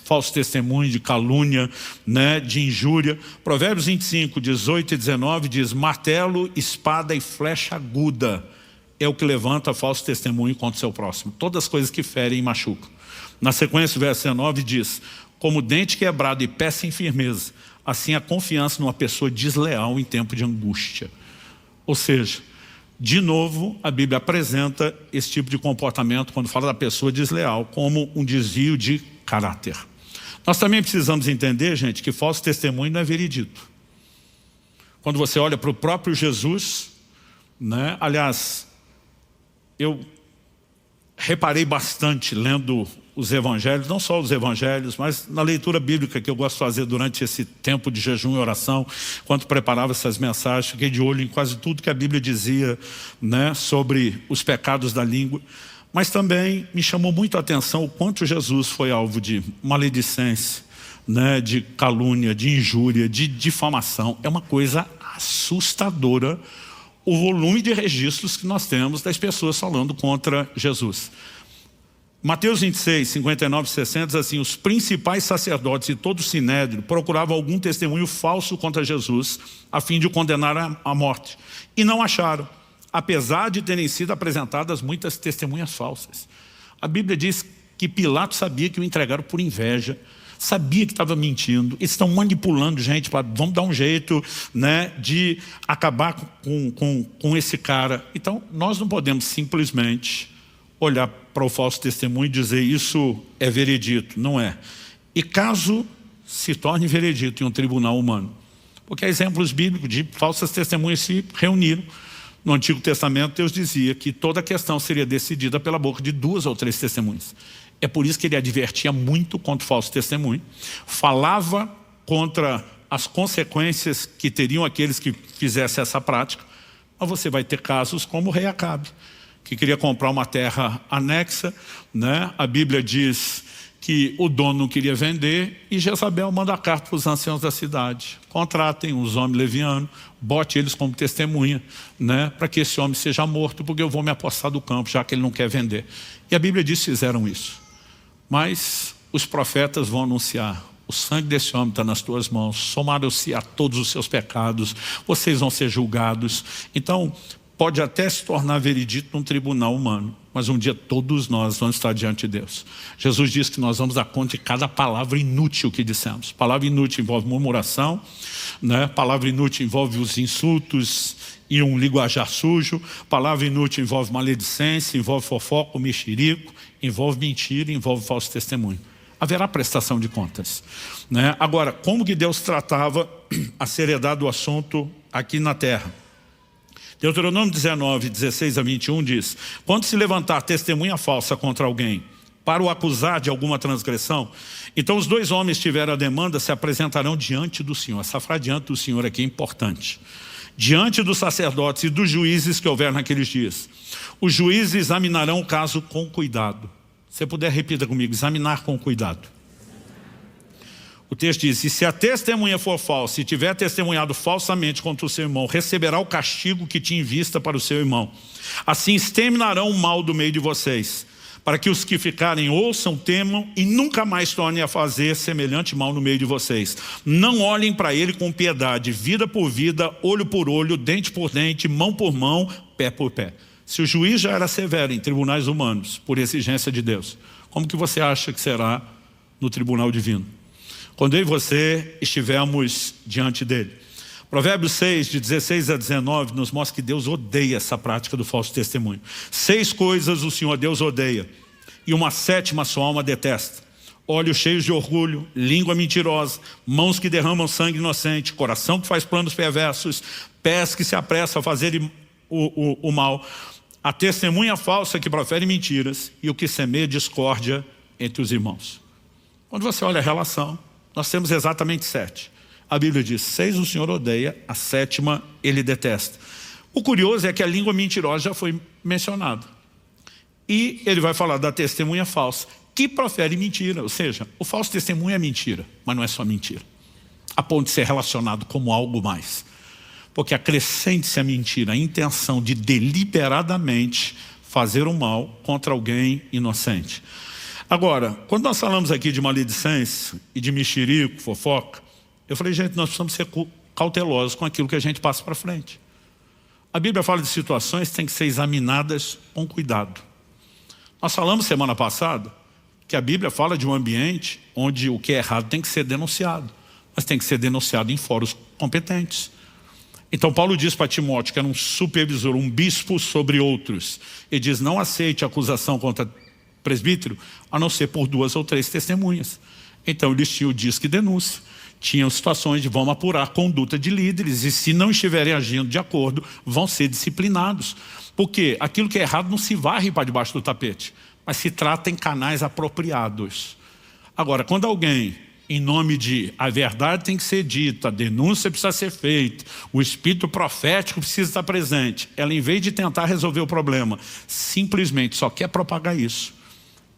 falso testemunho, de calúnia, né, de injúria. Provérbios 25, 18 e 19 diz: martelo, espada e flecha aguda é o que levanta falso testemunho contra o seu próximo. Todas as coisas que ferem e machucam. Na sequência, o verso 19 diz: como dente quebrado e pé sem firmeza, assim a confiança numa pessoa desleal em tempo de angústia. Ou seja, de novo, a Bíblia apresenta esse tipo de comportamento, quando fala da pessoa desleal, como um desvio de caráter. Nós também precisamos entender, gente, que falso testemunho não é veredito. Quando você olha para o próprio Jesus, né? Aliás, eu reparei bastante lendo os evangelhos, não só os evangelhos, mas na leitura bíblica que eu gosto de fazer durante esse tempo de jejum e oração, quando preparava essas mensagens, fiquei de olho em quase tudo que a Bíblia dizia, né, sobre os pecados da língua. Mas também me chamou muito a atenção o quanto Jesus foi alvo de maledicência, né, de calúnia, de injúria, de difamação. É uma coisa assustadora o volume de registros que nós temos das pessoas falando contra Jesus. Mateus 26, 59 e 60 diz assim: os principais sacerdotes e todo o sinédrio procuravam algum testemunho falso contra Jesus, a fim de o condenar à morte. E não acharam, apesar de terem sido apresentadas muitas testemunhas falsas. A Bíblia diz que Pilatos sabia que o entregaram por inveja, sabia que estava mentindo. Eles estão manipulando gente, vamos dar um jeito, né, de acabar com esse cara. Então, nós não podemos simplesmente olhar para o falso testemunho e dizer isso é veredito. Não é. E caso se torne veredito em um tribunal humano, porque há exemplos bíblicos de falsas testemunhas se reuniram. No Antigo Testamento, Deus dizia que toda a questão seria decidida pela boca de 2 ou 3 testemunhas. É por isso que ele advertia muito contra o falso testemunho, falava contra as consequências que teriam aqueles que fizessem essa prática. Mas você vai ter casos como o rei Acabe, que queria comprar uma terra anexa, né? A Bíblia diz que o dono não queria vender e Jezabel manda a carta para os anciãos da cidade: contratem uns homens levianos, bote eles como testemunha, né? Para que esse homem seja morto, porque eu vou me apossar do campo, já que ele não quer vender. E a Bíblia diz que fizeram isso. Mas os profetas vão anunciar: o sangue desse homem está nas tuas mãos, somaram-se a todos os seus pecados, vocês vão ser julgados. Então, pode até se tornar veredito num tribunal humano, mas um dia todos nós vamos estar diante de Deus. Jesus diz que nós vamos dar conta de cada palavra inútil que dissemos. Palavra inútil envolve murmuração, né? Palavra inútil envolve os insultos e um linguajar sujo. Palavra inútil envolve maledicência, envolve fofoca, mexerico, envolve mentira, envolve falso testemunho. Haverá prestação de contas, né? Agora, como que Deus tratava a seriedade do assunto aqui na terra? Deuteronômio 19, 16 a 21 diz: quando se levantar testemunha falsa contra alguém para o acusar de alguma transgressão, então os 2 homens que tiveram a demanda se apresentarão diante do Senhor. Essa frase diante do Senhor aqui é importante. Diante dos sacerdotes e dos juízes que houver naqueles dias. Os juízes examinarão o caso com cuidado. Se puder, repita comigo: examinar com cuidado. O texto diz: e se a testemunha for falsa, e tiver testemunhado falsamente contra o seu irmão, receberá o castigo que tinha em vista para o seu irmão. Assim exterminarão o mal do meio de vocês, para que os que ficarem ouçam, temam e nunca mais tornem a fazer semelhante mal no meio de vocês. Não olhem para ele com piedade, vida por vida, olho por olho, dente por dente, mão por mão, pé por pé. Se o juiz já era severo em tribunais humanos, por exigência de Deus, como que você acha que será no tribunal divino, quando eu e você estivermos diante dele? Provérbios 6, de 16 a 19, nos mostra que Deus odeia essa prática do falso testemunho. 6 coisas o Senhor Deus odeia, e uma 7ª sua alma detesta: olhos cheios de orgulho, língua mentirosa, mãos que derramam sangue inocente, coração que faz planos perversos, pés que se apressam a fazer o mal, a testemunha falsa que profere mentiras e o que semeia discórdia entre os irmãos. Quando você olha a relação, nós temos exatamente 7. A Bíblia diz: 6 o Senhor odeia, a 7ª ele detesta. O curioso é que a língua mentirosa já foi mencionada. E ele vai falar da testemunha falsa, que profere mentira. Ou seja, o falso testemunho é mentira, mas não é só mentira, a ponto de ser relacionado como algo mais. Porque acrescente-se a mentira a intenção de deliberadamente fazer o mal contra alguém inocente. Agora, quando nós falamos aqui de maledicência e de mexerico, fofoca, eu falei, gente, nós precisamos ser cautelosos com aquilo que a gente passa para frente. A Bíblia fala de situações que têm que ser examinadas com cuidado. Nós falamos semana passada que a Bíblia fala de um ambiente onde o que é errado tem que ser denunciado, mas tem que ser denunciado em fóruns competentes. Então Paulo diz para Timóteo, que era um supervisor, um bispo sobre outros, ele diz, não aceite acusação contra presbítero, a não ser por 2 ou 3 testemunhas. Então eles tinham o disque denúncia, tinham situações de vamos apurar a conduta de líderes, e se não estiverem agindo de acordo, vão ser disciplinados. Porque aquilo que é errado não se varre para debaixo do tapete, mas se trata em canais apropriados. Agora, quando alguém, em nome de a verdade tem que ser dita, a denúncia precisa ser feita, o espírito profético precisa estar presente, ela, em vez de tentar resolver o problema, simplesmente só quer propagar isso,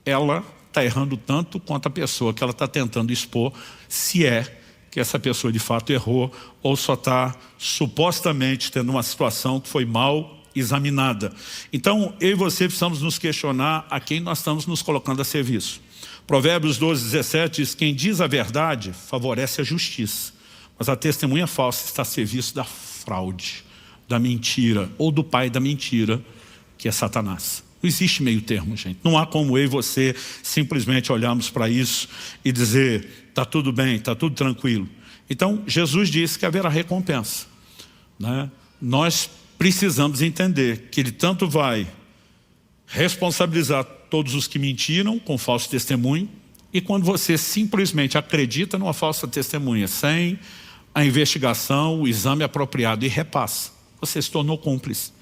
ela está errando tanto quanto a pessoa que ela está tentando expor, se é que essa pessoa de fato errou ou só está supostamente tendo uma situação que foi mal examinada. Então, eu e você precisamos nos questionar a quem nós estamos nos colocando a serviço. Provérbios 12:17 diz, quem diz a verdade favorece a justiça, mas a testemunha falsa está a serviço da fraude, da mentira, ou do pai da mentira, que é Satanás. Não existe meio termo, gente. Não há como eu e você simplesmente olharmos para isso e dizer, está tudo bem, está tudo tranquilo. Então, Jesus disse que haverá recompensa, né? Nós precisamos entender que Ele tanto vai responsabilizar todos os que mentiram com falso testemunho, e quando você simplesmente acredita numa falsa testemunha, sem a investigação, o exame apropriado e repassa, você se tornou cúmplice.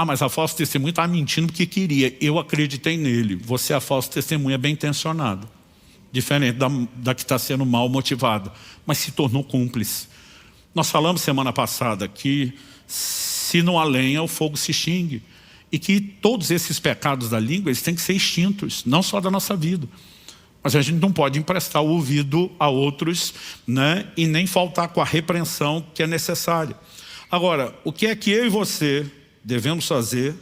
Ah, mas a falsa testemunha estava mentindo porque queria, eu acreditei nele. Você é a falsa testemunha bem intencionada, diferente da que está sendo mal motivada, mas se tornou cúmplice. Nós falamos semana passada que se não há lenha, o fogo se extingue. E que todos esses pecados da língua, eles têm que ser extintos, não só da nossa vida. Mas a gente não pode emprestar o ouvido a outros, né? E nem faltar com a repreensão que é necessária. Agora, o que é que eu e você devemos fazer?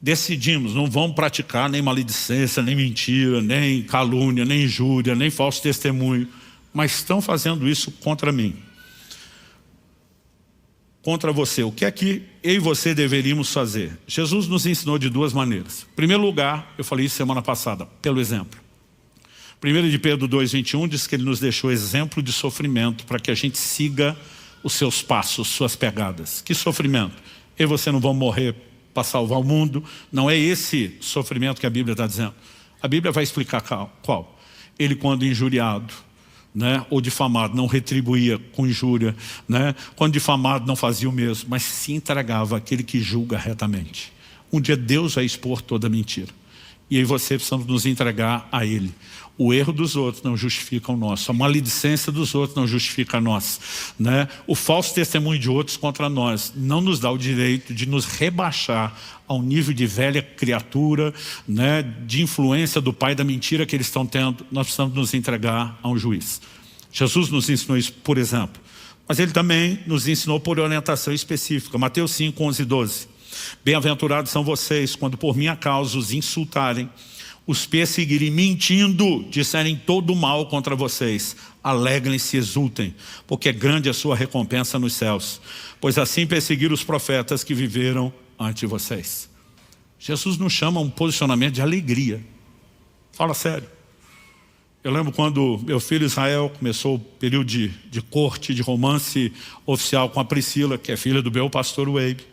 Decidimos, não vamos praticar nem maledicência, nem mentira, nem calúnia, nem injúria, nem falso testemunho, mas estão fazendo isso contra mim, contra você. O que é que eu e você deveríamos fazer? Jesus nos ensinou de 2 maneiras. Em primeiro lugar, eu falei isso semana passada, pelo exemplo. 1 de Pedro 2:21 diz que ele nos deixou exemplo de sofrimento para que a gente siga os seus passos, suas pegadas. Que sofrimento? Eu e você não vamos morrer para salvar o mundo. Não é esse sofrimento que a Bíblia está dizendo. A Bíblia vai explicar qual. Ele, quando injuriado, né, ou difamado, não retribuía com injúria, né? Quando difamado não fazia o mesmo, mas se entregava àquele que julga retamente. Um dia Deus vai expor toda a mentira, e aí você precisamos nos entregar a Ele. O erro dos outros não justifica o nosso, a maledicência dos outros não justifica a nossa, né? O falso testemunho de outros contra nós não nos dá o direito de nos rebaixar ao nível de velha criatura, né, de influência do pai da mentira que eles estão tendo. Nós precisamos nos entregar a um juiz. Jesus nos ensinou isso, por exemplo, mas Ele também nos ensinou por orientação específica. Mateus 5:11-12. Bem-aventurados são vocês quando por minha causa os insultarem, os perseguirem, mentindo, disserem todo o mal contra vocês. Alegrem-se e exultem, porque é grande a sua recompensa nos céus, pois assim perseguiram os profetas que viveram antes de vocês. Jesus nos chama a um posicionamento de alegria. Fala sério. Eu lembro quando meu filho Israel começou o período de corte, de romance oficial com a Priscila, que é filha do meu pastor Weibe.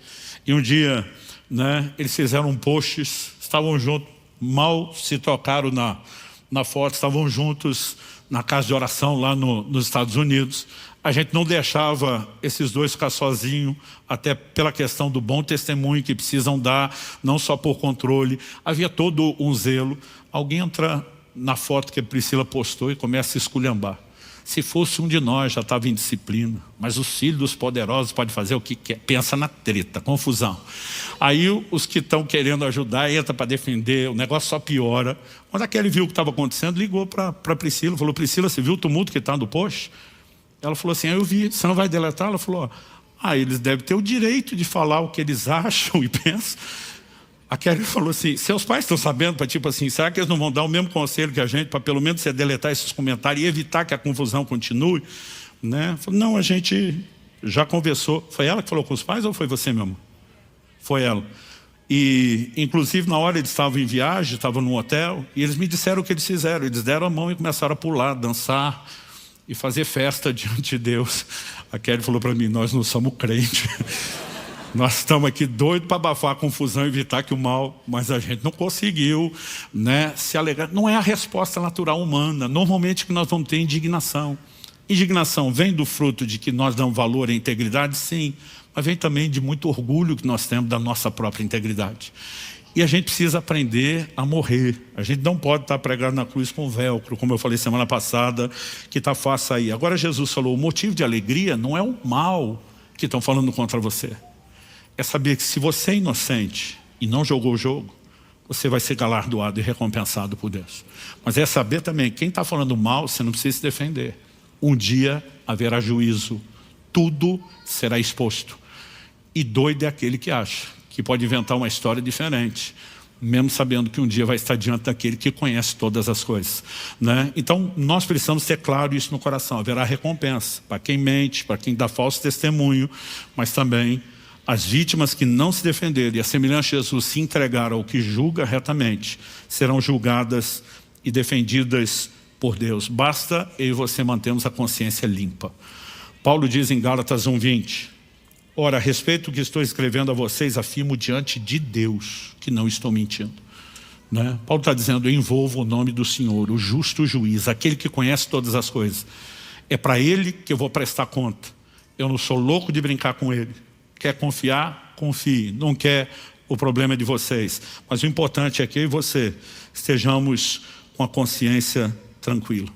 E um dia, né, eles fizeram posts, estavam juntos, mal se tocaram na foto, estavam juntos na casa de oração lá nos Estados Unidos. A gente não deixava esses dois ficar sozinhos, até pela questão do bom testemunho que precisam dar, não só por controle. Havia todo um zelo. Alguém entra na foto que a Priscila postou e começa a esculhambar. Se fosse um de nós, já estava em disciplina. Mas os filhos dos poderosos podem fazer o que quer. Pensa na treta, confusão. Aí os que estão querendo ajudar entram para defender, o negócio só piora. Quando aquele viu o que estava acontecendo, ligou para Priscila, falou: Priscila, você viu o tumulto que está no post? Ela falou assim: eu vi, você não vai deletar? Ela falou: eles devem ter o direito de falar o que eles acham e pensam. A Kelly falou assim, seus pais estão sabendo, para tipo assim, será que eles não vão dar o mesmo conselho que a gente, para pelo menos você deletar esses comentários e evitar que a confusão continue? Né? Falei, não, a gente já conversou. Foi ela que falou com os pais ou foi você mesmo? Foi ela. E, inclusive, na hora eles estavam em viagem, estavam num hotel, e eles me disseram o que eles fizeram. Eles deram a mão e começaram a pular, dançar e fazer festa diante de Deus. A Kelly falou para mim, nós não somos crentes. Nós estamos aqui doidos para abafar a confusão e evitar que o mal, mas a gente não conseguiu, né, se alegar. Não é a resposta natural humana. Normalmente que nós vamos ter indignação. Indignação vem do fruto de que nós damos valor à integridade, sim, mas vem também de muito orgulho que nós temos da nossa própria integridade. E a gente precisa aprender a morrer. A gente não pode estar pregado na cruz com velcro, como eu falei semana passada, que está fácil aí. Agora Jesus falou, o motivo de alegria não é o mal que estão falando contra você. É saber que se você é inocente e não jogou o jogo, você vai ser galardoado e recompensado por Deus. Mas é saber também, quem está falando mal, você não precisa se defender. Um dia haverá juízo, tudo será exposto. E doido é aquele que acha que pode inventar uma história diferente, mesmo sabendo que um dia vai estar diante daquele que conhece todas as coisas, né? Então nós precisamos ter claro isso no coração. Haverá recompensa para quem mente, para quem dá falso testemunho, mas também as vítimas que não se defenderem e a semelhança de Jesus se entregaram ao que julga retamente, serão julgadas e defendidas por Deus. Basta eu e você mantermos a consciência limpa. Paulo diz em Gálatas 1:20, ora, a respeito do que estou escrevendo a vocês, afirmo diante de Deus que não estou mentindo. Né? Paulo está dizendo, eu envolvo o nome do Senhor, o justo juiz, aquele que conhece todas as coisas. É para Ele que eu vou prestar conta. Eu não sou louco de brincar com Ele. Quer confiar? Confie. Não quer? O problema é de vocês. Mas o importante é que eu e você estejamos com a consciência tranquila.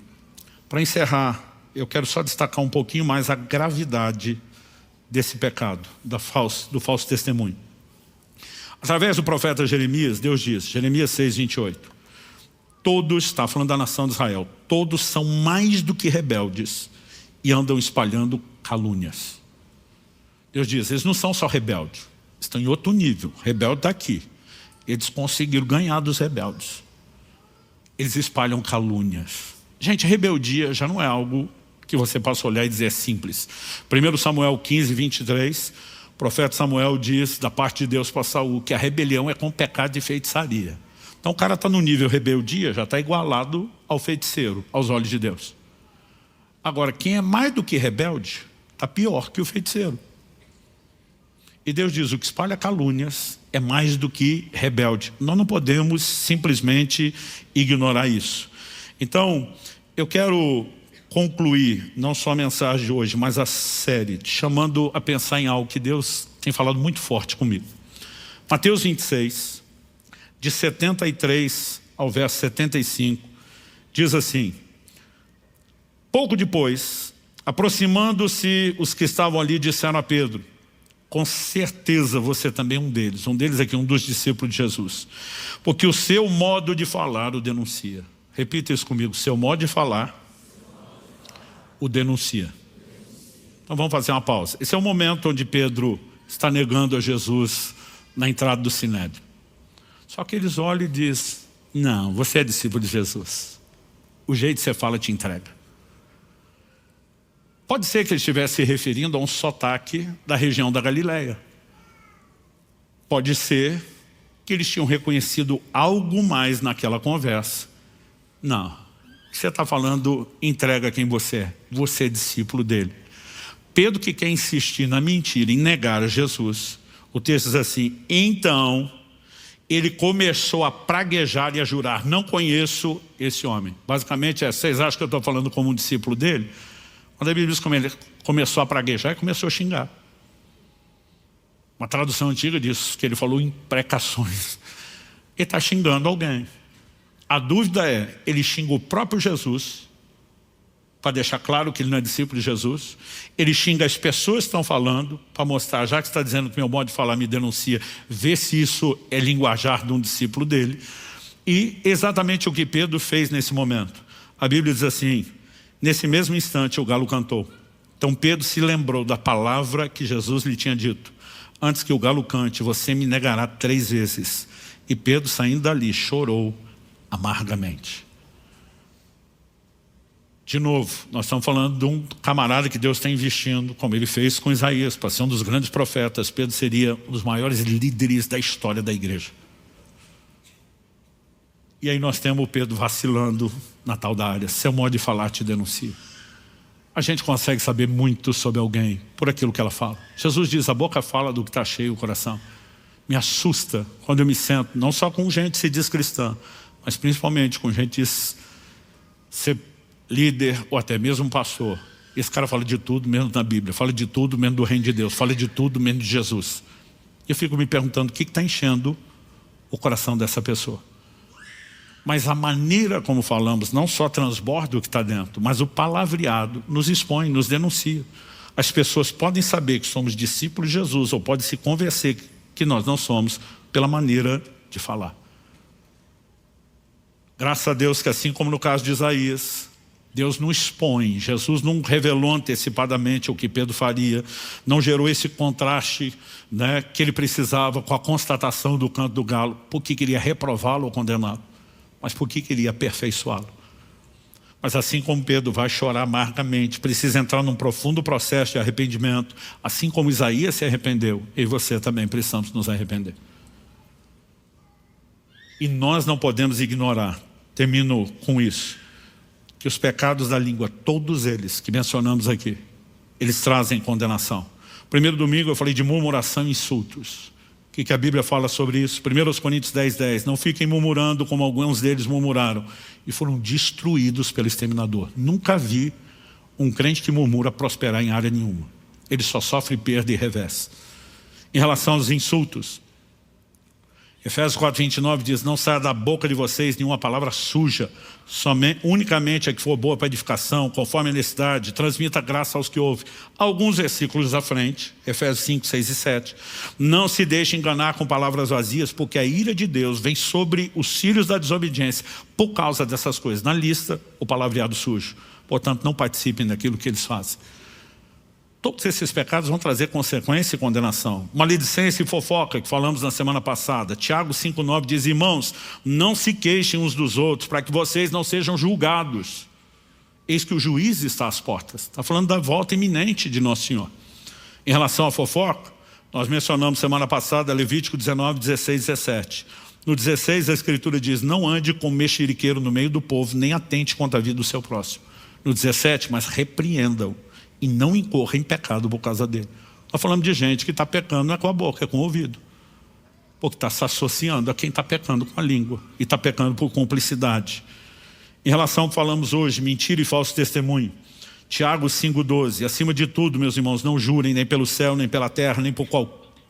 Para encerrar, eu quero só destacar um pouquinho mais a gravidade desse pecado, do falso testemunho. Através do profeta Jeremias, Deus diz, Jeremias 6:28, todos, está falando da nação de Israel, todos são mais do que rebeldes e andam espalhando calúnias. Deus diz, eles não são só rebeldes, estão em outro nível. Rebelde está aqui. Eles conseguiram ganhar dos rebeldes. Eles espalham calúnias. Gente, rebeldia já não é algo que você possa olhar e dizer é simples. 1 Samuel 15:23, o profeta Samuel diz da parte de Deus para Saul que a rebelião é com pecado de feitiçaria. Então o cara está no nível rebeldia, já está igualado ao feiticeiro, aos olhos de Deus. Agora, quem é mais do que rebelde, está pior que o feiticeiro. E Deus diz, o que espalha calúnias é mais do que rebelde. Nós não podemos simplesmente ignorar isso. Então, eu quero concluir, não só a mensagem de hoje, mas a série, chamando a pensar em algo que Deus tem falado muito forte comigo. Mateus 26, de 73 ao verso 75, diz assim, pouco depois, aproximando-se os que estavam ali, disseram a Pedro, com certeza você também é um deles aqui, um dos discípulos de Jesus, porque o seu modo de falar o denuncia. Repita isso comigo, seu modo de falar o denuncia. Então vamos fazer uma pausa. Esse é o momento onde Pedro está negando a Jesus na entrada do Sinédrio. Só que eles olham e dizem, não, você é discípulo de Jesus, o jeito que você fala te entrega. Pode ser que ele estivesse se referindo a um sotaque da região da Galileia. Pode ser que eles tinham reconhecido algo mais naquela conversa. Não, o que você está falando entrega quem você é discípulo dele. Pedro, que quer insistir na mentira, em negar a Jesus, o texto diz assim, então ele começou a praguejar e a jurar, não conheço esse homem. Basicamente vocês acham que eu estou falando como um discípulo dele? Quando a Bíblia diz como ele começou a praguejar, ele começou a xingar. Uma tradução antiga diz que ele falou imprecações. Ele está xingando alguém. A dúvida é, ele xinga o próprio Jesus, para deixar claro que ele não é discípulo de Jesus. Ele xinga as pessoas que estão falando, para mostrar, já que está dizendo que meu modo de falar me denuncia, vê se isso é linguajar de um discípulo dele. E exatamente o que Pedro fez nesse momento. A Bíblia diz assim, nesse mesmo instante o galo cantou. Então Pedro se lembrou da palavra que Jesus lhe tinha dito. antes que o galo cante, você me negará 3 vezes. E Pedro, saindo dali, chorou amargamente. De novo, nós estamos falando de um camarada que Deus está investindo, como ele fez com Isaías, para ser um dos grandes profetas. Pedro seria um dos maiores líderes da história da igreja. E aí nós temos o Pedro vacilando na tal da área. Seu modo de falar te denuncia. A gente consegue saber muito sobre alguém por aquilo que ela fala. Jesus diz, a boca fala do que está cheio o coração. Me assusta quando eu me sento, não só com gente que se diz cristã, mas principalmente com gente que diz ser líder ou até mesmo pastor. Esse cara fala de tudo menos na Bíblia, fala de tudo menos do reino de Deus, fala de tudo menos de Jesus. E eu fico me perguntando o que está enchendo o coração dessa pessoa. Mas a maneira como falamos não só transborda o que está dentro, mas o palavreado nos expõe, nos denuncia. As pessoas podem saber que somos discípulos de Jesus ou podem se convencer que nós não somos pela maneira de falar. Graças a Deus que assim como no caso de Isaías, Deus não expõe, Jesus não revelou antecipadamente o que Pedro faria, não gerou esse contraste, né, que ele precisava com a constatação do canto do galo, porque queria reprová-lo ou condená-lo, mas porque queria aperfeiçoá-lo. Mas assim como Pedro vai chorar amargamente, precisa entrar num profundo processo de arrependimento, assim como Isaías se arrependeu, eu e você também precisamos nos arrepender. E nós não podemos ignorar, termino com isso, que os pecados da língua, todos eles que mencionamos aqui, eles trazem condenação. Primeiro domingo eu falei de murmuração e insultos. O que a Bíblia fala sobre isso? 1 Coríntios 10:10. Não fiquem murmurando como alguns deles murmuraram e foram destruídos pelo exterminador. Nunca vi um crente que murmura prosperar em área nenhuma. Ele só sofre perda e revés. Em relação aos insultos, Efésios 4:29 diz, não saia da boca de vocês nenhuma palavra suja, unicamente a que for boa para edificação, conforme a necessidade, transmita graça aos que ouvem. Alguns versículos à frente, Efésios 5, 6 e 7. Não se deixe enganar com palavras vazias, porque a ira de Deus vem sobre os filhos da desobediência por causa dessas coisas. Na lista, o palavreado sujo. Portanto, não participem daquilo que eles fazem. Todos esses pecados vão trazer consequência e condenação. Maledicência e fofoca, que falamos na semana passada. Tiago 5,9 diz, irmãos, não se queixem uns dos outros, para que vocês não sejam julgados. Eis que o juiz está às portas. Está falando da volta iminente de Nosso Senhor. Em relação à fofoca, nós mencionamos semana passada Levítico 19, 16 e 17. No 16 a Escritura diz, não ande com mexeriqueiro no meio do povo, nem atente contra a vida do seu próximo. No 17, mas repreenda-o e não incorra em pecado por causa dele. Nós falamos de gente que está pecando não é com a boca, é com o ouvido. Porque está se associando a quem está pecando com a língua. E está pecando por cumplicidade. Em relação ao que falamos hoje, mentira e falso testemunho. Tiago 5,12. Acima de tudo, meus irmãos, não jurem nem pelo céu, nem pela terra, nem por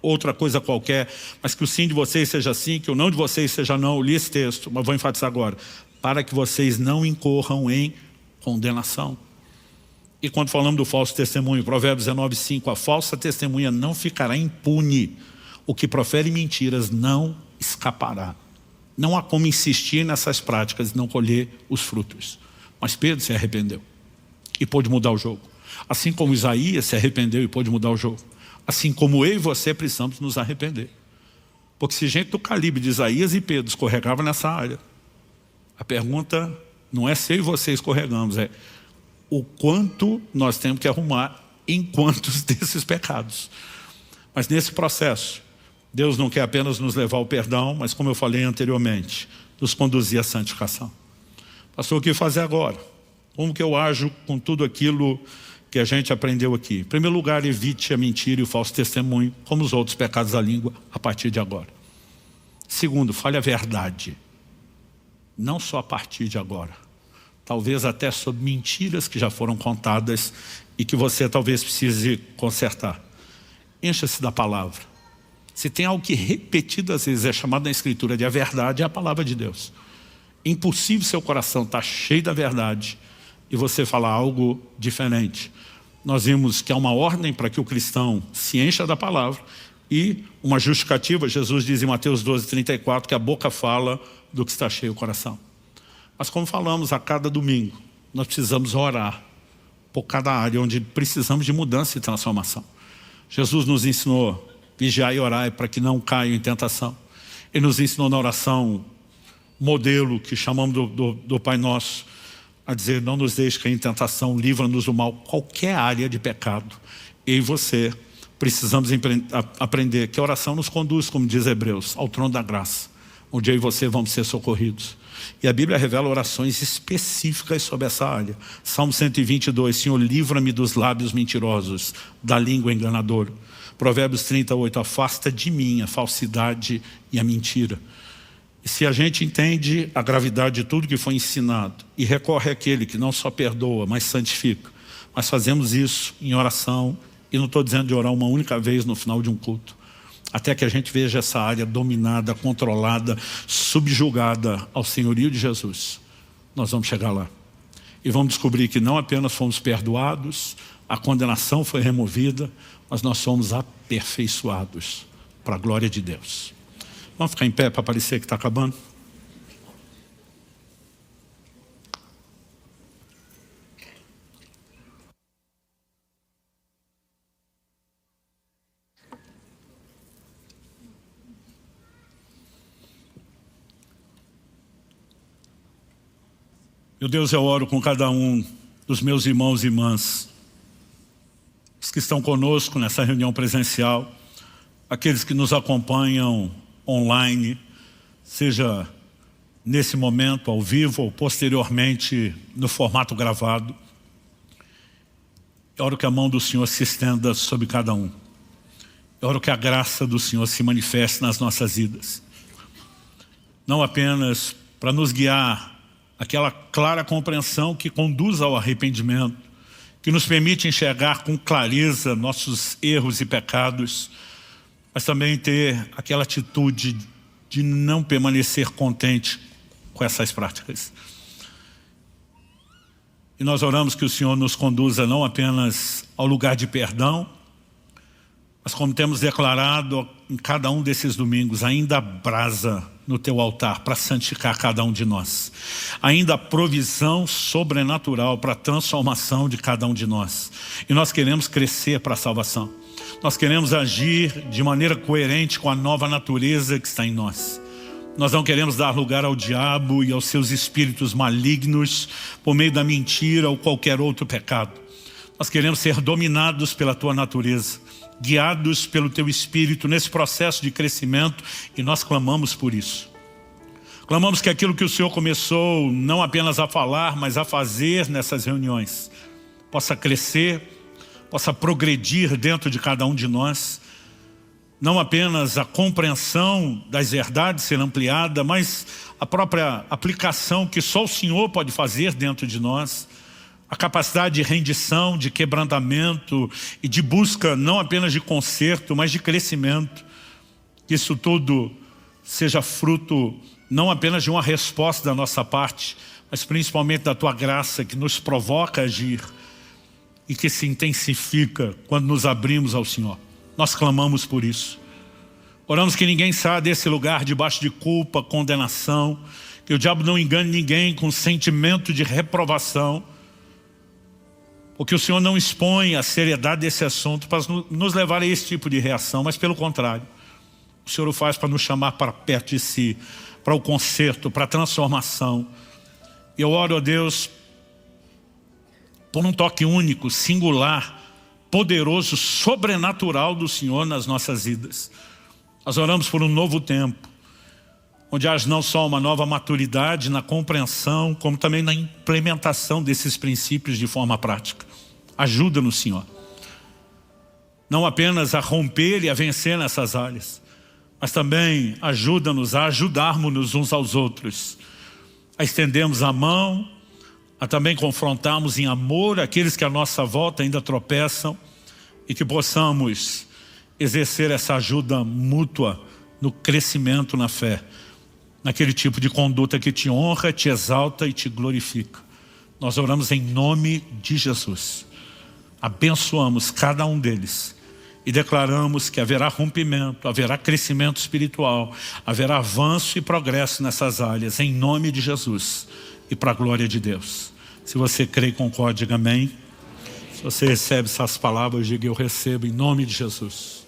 outra coisa qualquer, mas que o sim de vocês seja sim, que o não de vocês seja não. Eu li esse texto, mas vou enfatizar agora. Para que vocês não incorram em condenação. E quando falamos do falso testemunho, Provérbios 19:5, a falsa testemunha não ficará impune. O que profere mentiras não escapará. Não há como insistir nessas práticas e não colher os frutos. Mas Pedro se arrependeu e pôde mudar o jogo. Assim como Isaías se arrependeu e pôde mudar o jogo. Assim como eu e você precisamos nos arrepender. Porque se gente do calibre de Isaías e Pedro escorregava nessa área, a pergunta não é se eu e você escorregamos, é o quanto nós temos que arrumar em quantos desses pecados. Mas nesse processo, Deus não quer apenas nos levar ao perdão, mas como eu falei anteriormente, nos conduzir à santificação. Pastor, o que fazer agora? Como que eu ajo com tudo aquilo que a gente aprendeu aqui? Em primeiro lugar, evite a mentira e o falso testemunho, como os outros pecados da língua, a partir de agora. Segundo, fale a verdade. Não só a partir de agora. Talvez até sobre mentiras que já foram contadas e que você talvez precise consertar. Encha-se da palavra. Se tem algo que repetidas vezes é chamado na Escritura de a verdade, é a palavra de Deus. Impossível seu coração estar cheio da verdade e você falar algo diferente. Nós vimos que há uma ordem para que o cristão se encha da palavra e uma justificativa. Jesus diz em Mateus 12:34 que a boca fala do que está cheio o coração. Mas como falamos a cada domingo, nós precisamos orar por cada área onde precisamos de mudança e transformação. Jesus nos ensinou vigiai e orai para que não caiam em tentação. Ele nos ensinou na oração modelo que chamamos do Pai Nosso, a dizer: não nos deixe cair em tentação, livra-nos do mal. Qualquer área de pecado, eu e você precisamos aprender que a oração nos conduz, como diz Hebreus, ao trono da graça, onde eu e você vamos ser socorridos. E a Bíblia revela orações específicas sobre essa área. Salmo 122, Senhor, livra-me dos lábios mentirosos, da língua enganadora. Provérbios 38, afasta de mim a falsidade e a mentira. E se a gente entende a gravidade de tudo que foi ensinado e recorre àquele que não só perdoa, mas santifica, mas fazemos isso em oração, e não estou dizendo de orar uma única vez no final de um culto, até que a gente veja essa área dominada, controlada, subjugada ao senhorio de Jesus, nós vamos chegar lá. E vamos descobrir que não apenas fomos perdoados, a condenação foi removida, mas nós somos aperfeiçoados para a glória de Deus. Vamos ficar em pé para parecer que está acabando? Meu Deus, eu oro com cada um dos meus irmãos e irmãs, os que estão conosco nessa reunião presencial, aqueles que nos acompanham online, seja nesse momento ao vivo ou posteriormente no formato gravado. Eu oro que a mão do Senhor se estenda sobre cada um. Eu oro que a graça do Senhor se manifeste nas nossas vidas, não apenas para nos guiar aquela clara compreensão que conduz ao arrependimento, que nos permite enxergar com clareza nossos erros e pecados, mas também ter aquela atitude de não permanecer contente com essas práticas. E nós oramos que o Senhor nos conduza não apenas ao lugar de perdão, mas como temos declarado em cada um desses domingos, ainda a brasa no teu altar para santificar cada um de nós. Ainda a provisão sobrenatural para a transformação de cada um de nós. E nós queremos crescer para a salvação. Nós queremos agir de maneira coerente com a nova natureza que está em nós. Nós não queremos dar lugar ao diabo e aos seus espíritos malignos por meio da mentira ou qualquer outro pecado. Nós queremos ser dominados pela tua natureza, guiados pelo teu Espírito nesse processo de crescimento, e nós clamamos por isso. Clamamos que aquilo que o Senhor começou não apenas a falar, mas a fazer nessas reuniões, possa crescer, possa progredir dentro de cada um de nós. Não apenas a compreensão das verdades ser ampliada, mas a própria aplicação que só o Senhor pode fazer dentro de nós. A capacidade de rendição, de quebrantamento e de busca não apenas de conserto, mas de crescimento. Que isso tudo seja fruto não apenas de uma resposta da nossa parte, mas principalmente da tua graça que nos provoca a agir e que se intensifica quando nos abrimos ao Senhor. Nós clamamos por isso. Oramos que ninguém saia desse lugar debaixo de culpa, condenação, que o diabo não engane ninguém com sentimento de reprovação, porque o Senhor não expõe a seriedade desse assunto para nos levar a esse tipo de reação, mas pelo contrário, o Senhor o faz para nos chamar para perto de si, para o conserto, para a transformação. E eu oro a Deus por um toque único, singular, poderoso, sobrenatural do Senhor nas nossas vidas. Nós oramos por um novo tempo, onde haja não só uma nova maturidade na compreensão, como também na implementação desses princípios de forma prática. Ajuda-nos, Senhor. Não apenas a romper e a vencer nessas áreas, mas também ajuda-nos a ajudarmos-nos uns aos outros, a estendermos a mão, a também confrontarmos em amor aqueles que à nossa volta ainda tropeçam, e que possamos exercer essa ajuda mútua no crescimento na fé, naquele tipo de conduta que te honra, te exalta e te glorifica. Nós oramos em nome de Jesus. Abençoamos cada um deles e declaramos que haverá rompimento, haverá crescimento espiritual, haverá avanço e progresso nessas áreas, em nome de Jesus e para a glória de Deus. Se você crê e concorda, diga amém. Se você recebe essas palavras, diga eu recebo em nome de Jesus.